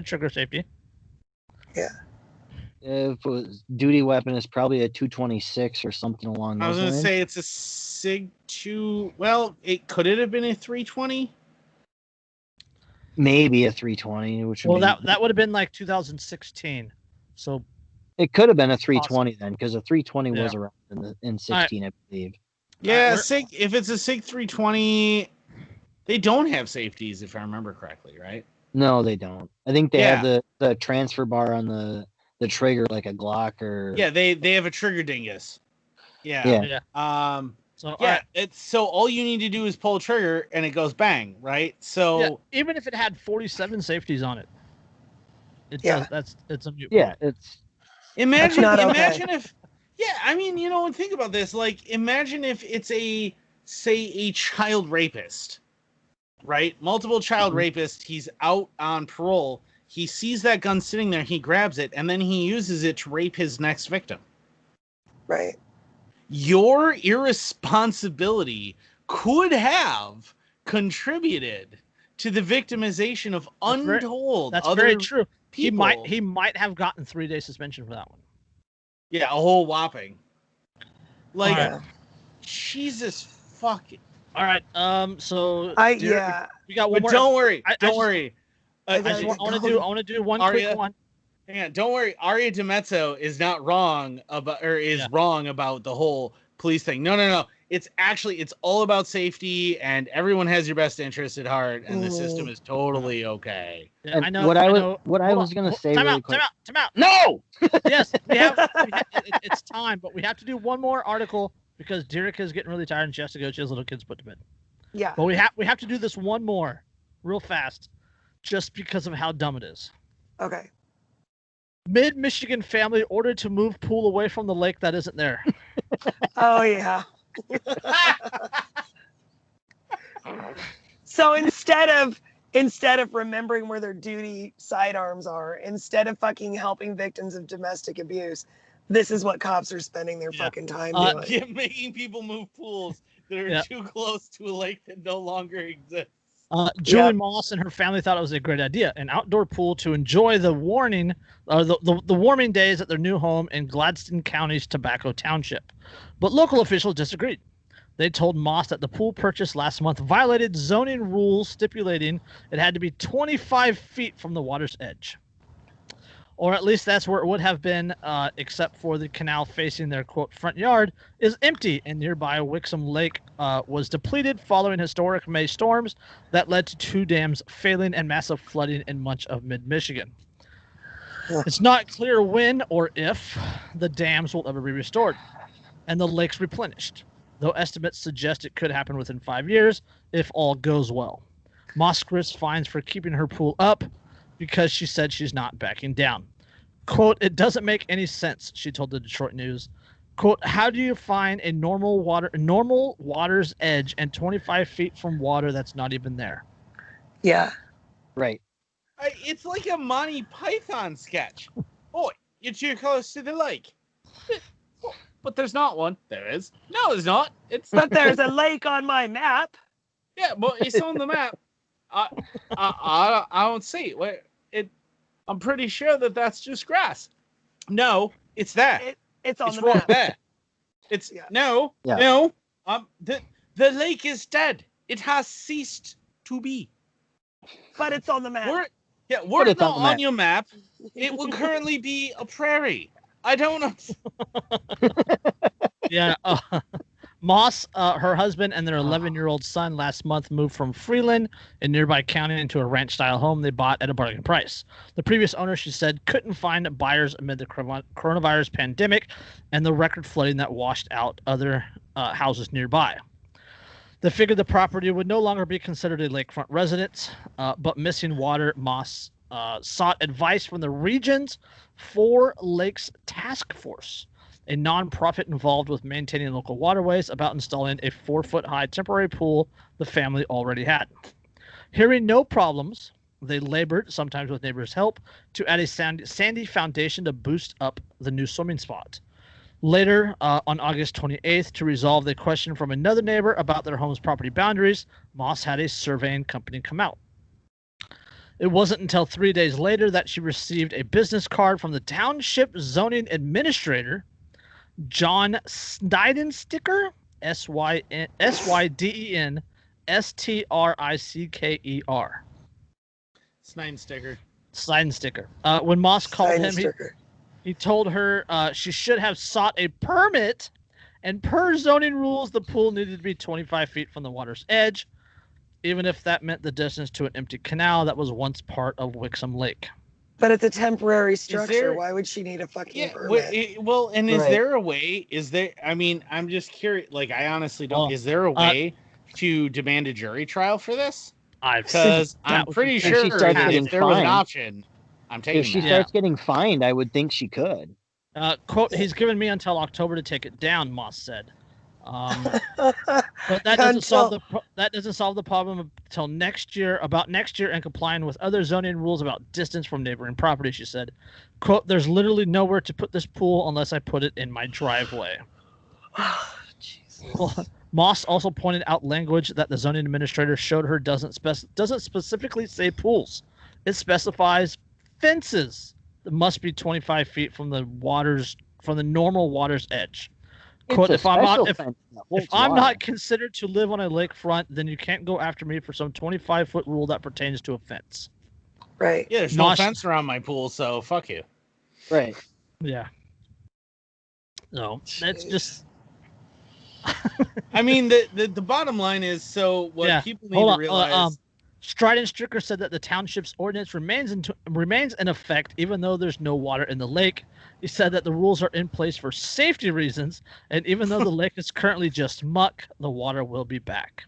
trigger safety. Yeah. If it was duty weapon, it's probably a 226 or something along I was those going to lines. say it's a SIG 2. Well, could it have been a 320? Maybe a 320, which would Well, be, that would have been like 2016. So it could have been a 320 then, because a 320 was Yeah. around in 16, I believe. Yeah, we're- SIG. If it's a SIG 320, they don't have safeties, if I remember correctly, right? No, they don't. I think they Yeah. have the transfer bar on the trigger like a Glock or Yeah, they have a trigger dingus. Yeah. Yeah. so Yeah. It's so all you need to do is pull a trigger and it goes bang, right? So yeah, even if it had 47 safeties on it, Yeah. it's a mute. yeah, it's imagine not okay. imagine if I mean, and think about this, like imagine if it's a child rapist, right? Multiple child rapist, he's out on parole, he sees that gun sitting there, he grabs it, and then he uses it to rape his next victim. Right. Your irresponsibility could have contributed to the victimization of untold That's other very true. people. He might have gotten 3-day suspension for that one. Yeah, a whole whopping. Like, All right. Jesus fucking. All right. So yeah. we got But one more. don't worry. I Don't just- worry. I want to do one Arya, quick one. Hang on, don't worry. Aria DiMezzo is not wrong about, or is wrong about the whole police thing. No. It's all about safety, and everyone has your best interest at heart, and the system is totally okay. Yeah, And I know. what I Hold was on. gonna say Time really out. quick. Time out. No. Yes, it's time, but we have to do one more article because Derica is getting really tired and she has to go. She has little kids put to bed. Yeah. But we have to do this one more, real fast, just because of how dumb it is. Okay. Mid-Michigan family ordered to move pool away from the lake that isn't there. Oh yeah. So instead of remembering where their duty sidearms are, instead of fucking helping victims of domestic abuse, this is what cops are spending their fucking time doing. Making people move pools that are too close to a lake that no longer exists. Julie Moss and her family thought it was a great idea, an outdoor pool to enjoy the warming days at their new home in Gladstone County's Tobacco Township. But local officials disagreed. They told Moss that the pool purchased last month violated zoning rules stipulating it had to be 25 feet from the water's edge. Or at least that's where it would have been, except for the canal facing their, quote, front yard is empty, and nearby Wixom Lake was depleted following historic May storms that led to 2 dams failing and massive flooding in much of mid-Michigan. It's not clear when or if the dams will ever be restored and the lakes replenished, though estimates suggest it could happen within 5 years if all goes well. Moss risks fines for keeping her pool up because she said she's not backing down. Quote, it doesn't make any sense, she told the Detroit News. Quote, how do you find a normal water's edge and 25 feet from water that's not even there? Yeah. Right. It's like a Monty Python sketch. Oh, you're too close to the lake. But there's not one. There is. No, there's not. But there's a lake on my map. Yeah, but it's on the map. I don't see it. I'm pretty sure that's just grass. No, it's there. It's on it's the right map. there. It's no. The lake is dead. It has ceased to be. But it's on the map. Were it not on your map, it would currently be a prairie. I don't know. Yeah. Moss, her husband, and their 11-year-old son last month moved from Freeland in nearby county into a ranch-style home they bought at a bargain price. The previous owner, she said, couldn't find buyers amid the coronavirus pandemic and the record flooding that washed out other houses nearby. They figured the property would no longer be considered a lakefront residence, but missing water. Moss sought advice from the region's 4 Lakes Task Force, a nonprofit involved with maintaining local waterways, about installing a 4-foot-high temporary pool the family already had. Hearing no problems, they labored, sometimes with neighbors' help, to add a sandy foundation to boost up the new swimming spot. Later, on August 28th, to resolve the question from another neighbor about their home's property boundaries, Moss had a surveying company come out. It wasn't until 3 days later that she received a business card from the township zoning administrator, John Snydensticker, Snydensticker. Snydensticker. When Moss called him, he told her she should have sought a permit, and per zoning rules, the pool needed to be 25 feet from the water's edge, even if that meant the distance to an empty canal that was once part of Wixom Lake. But it's a temporary structure. Why would she need a fucking permit? Is there a way? I mean, I'm just curious. Like, I honestly don't. Is there a way to demand a jury trial for this? Because I'm pretty sure if there was an option, I'm taking If she starts getting fined, I would think she could. Quote, he's given me until October to take it down, Moss said. But that doesn't solve the problem until next year, and complying with other zoning rules about distance from neighboring property, she said. Quote, there's literally nowhere to put this pool unless I put it in my driveway. Well, Moss also pointed out language that the zoning administrator showed her doesn't specifically say pools. It specifies fences that must be 25 feet from the normal water's edge. Quote, if I'm water. not considered to live on a lakefront, then you can't go after me for some 25-foot rule that pertains to a fence. Right. Yeah, there's no fence around my pool, so fuck you. Right. Yeah. No, that's just. I mean, the bottom line is, so what people need to realize. Strident Stricker said that the township's ordinance remains in effect, even though there's no water in the lake. He said that the rules are in place for safety reasons, and even though the lake is currently just muck, the water will be back.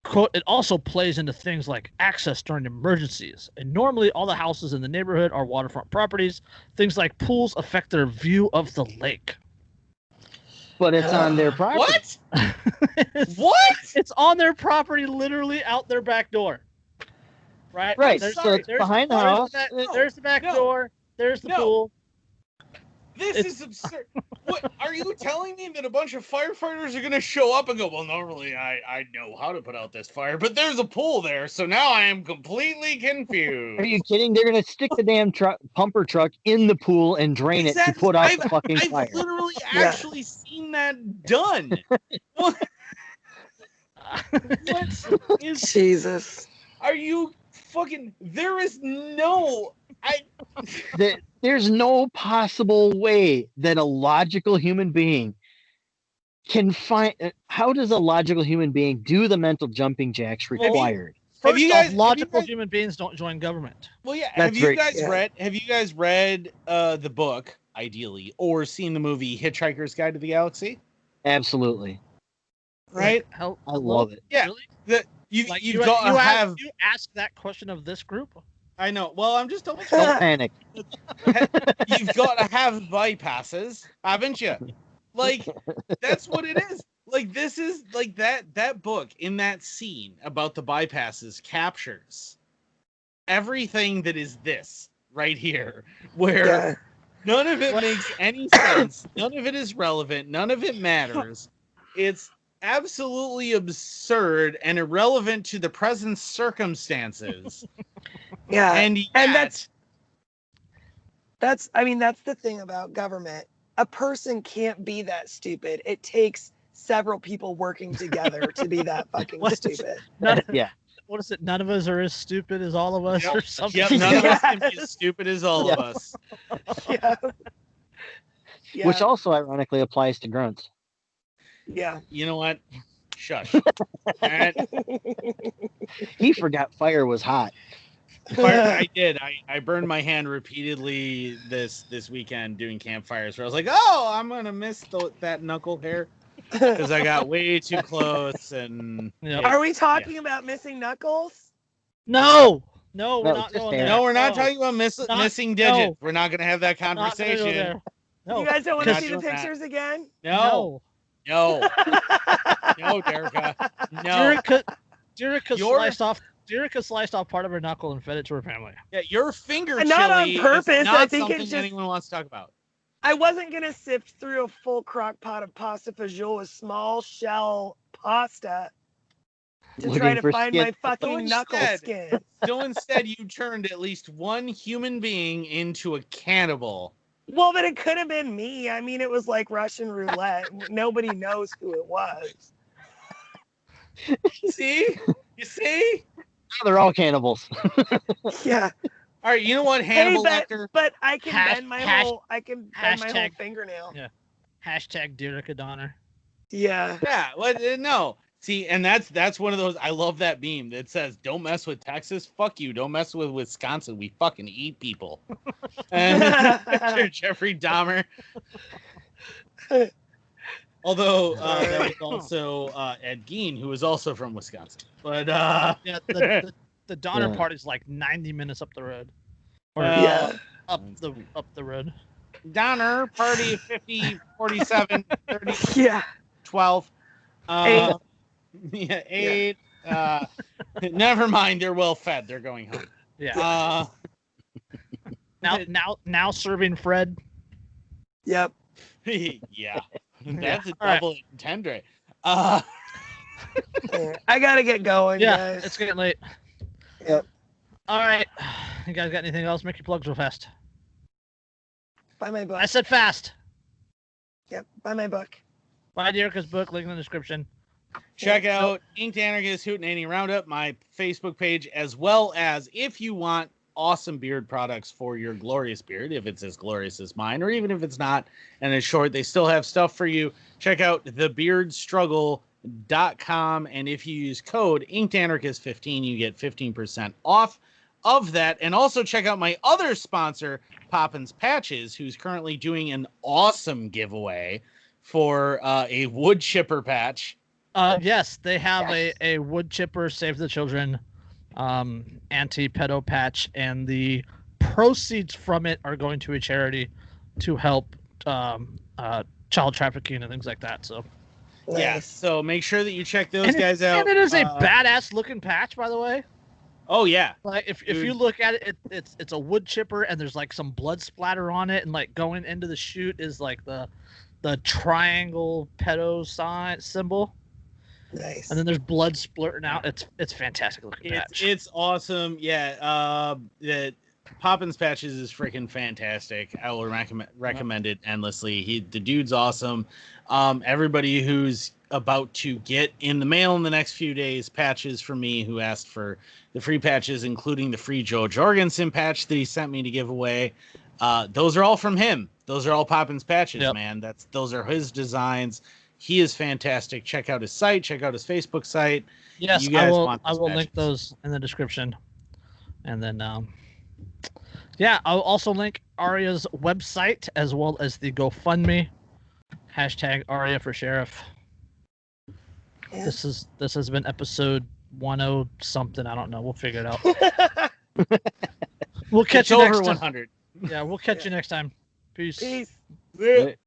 Quote, it also plays into things like access during emergencies. And normally all the houses in the neighborhood are waterfront properties. Things like pools affect their view of the lake. But it's on their property. What? What? It's on their property, literally out their back door. Right? Right. There's behind the house. There's the back door. There's the pool. This is absurd. What are you telling me that a bunch of firefighters are going to show up and go, well, normally I know how to put out this fire, but there's a pool there, so now I am completely confused. Are you kidding? They're going to stick the damn pumper truck in the pool and drain it to put out the fucking fire. I've literally actually seen that done. What is Jesus? Are you fucking? There is no. There's no possible way that a logical human being can find. How does a logical human being do the mental jumping jacks required? First off, logical human beings don't join government. Well, yeah. Have you guys read the book, ideally, or seen the movie Hitchhiker's Guide to the Galaxy? Absolutely. Right? I love it. Yeah. Really? You ask that question of this group? I know. Well, I'm just telling you. Don't panic. You've got to have bypasses, haven't you? Like, that's what it is. Like, this is like that book in that scene about the bypasses captures everything that is this right here, where none of it makes any sense. None of it is relevant. None of it matters. It's absolutely absurd and irrelevant to the present circumstances. Yeah. And that's the thing about government. A person can't be that stupid. It takes several people working together to be that fucking stupid. What is it? None of us are as stupid as all of us, or something. Yep, none of us can be as stupid as all of us. Yeah. Which also ironically applies to grunts. Yeah. You know what? Shush. He forgot fire was hot. I did. I burned my hand repeatedly this weekend doing campfires where I was like, oh, I'm going to miss that knuckle hair because I got way too close. And Are we talking about missing knuckles? No, we're not going there. No, we're not talking about missing digits. No. We're not going to have that conversation. No. You guys don't want to see the pictures again? No, Derka. No. Derica sliced off part of her knuckle and fed it to her family. Yeah, your finger chili not on purpose. Is not I think something it's just, anyone wants to talk about. I wasn't gonna sift through a full crock pot of pasta fagioli with small shell pasta to try to find my fucking knuckle skin. So instead, you turned at least one human being into a cannibal. Well, but it could have been me. I mean, it was like Russian roulette. Nobody knows who it was. See? You see? They're all cannibals. Yeah. All right. You know what, Hannibal Lecter? But I can bend my whole. I can bend my whole fingernail. Yeah. Hashtag Derica Donner. Yeah. Yeah. Well, no. See, and that's one of those. I love that meme that says, "Don't mess with Texas. Fuck you. Don't mess with Wisconsin. We fucking eat people." And Jeffrey Dahmer. Although that was also Ed Gein, who was also from Wisconsin. But the Donner part is like 90 minutes up the road. Or up the road. Donner party 50, 47, 30, 12. 8. Yeah, 8. Never mind, they're well fed. They're going home. Yeah. Now serving Fred. Yep. Yeah. That's a double entendre. I gotta get going, guys. It's getting late. Yep. All right. You guys got anything else? Make your plugs real fast. Buy my book. I said fast. Yep. Buy my book. Buy Erica's book, link in the description. Check out Inked Anarchist Hootenanny Roundup, my Facebook page, as well as if you want awesome beard products for your glorious beard, if it's as glorious as mine, or even if it's not and it's short, they still have stuff for you. Check out thebeardstruggle.com, and if you use code InkedAnarchist15, you get 15% off of that. And also check out my other sponsor, Poppins Patches, who's currently doing an awesome giveaway for a wood chipper patch. Yes, they have a wood chipper Save the Children anti-pedo patch, and the proceeds from it are going to a charity to help child trafficking and things like that. So Nice. Yeah, so make sure that you check those guys out. And it is a badass looking patch, by the way. Oh yeah. Like if you look at it, it's a wood chipper, and there's like some blood splatter on it, and like going into the chute is like the triangle pedo sign symbol. Nice. And then there's blood splurting out. It's fantastic looking patch. It's awesome. Yeah. The Poppins Patches is freaking fantastic. I will recommend it endlessly. The dude's awesome. Everybody who's about to get in the mail in the next few days patches from me, who asked for the free patches, including the free Joe Jorgensen patch that he sent me to give away. Those are all from him. Those are all Poppins Patches, man. Those are his designs. He is fantastic. Check out his site. Check out his Facebook site. Yes, I will link those in the description. And then, I'll also link Aria's website as well as the GoFundMe. # Aria for Sheriff. Yeah. This has been episode 10 something. I don't know. We'll figure it out. We'll catch you next time. 100. Yeah, we'll catch you next time. Peace. Peace.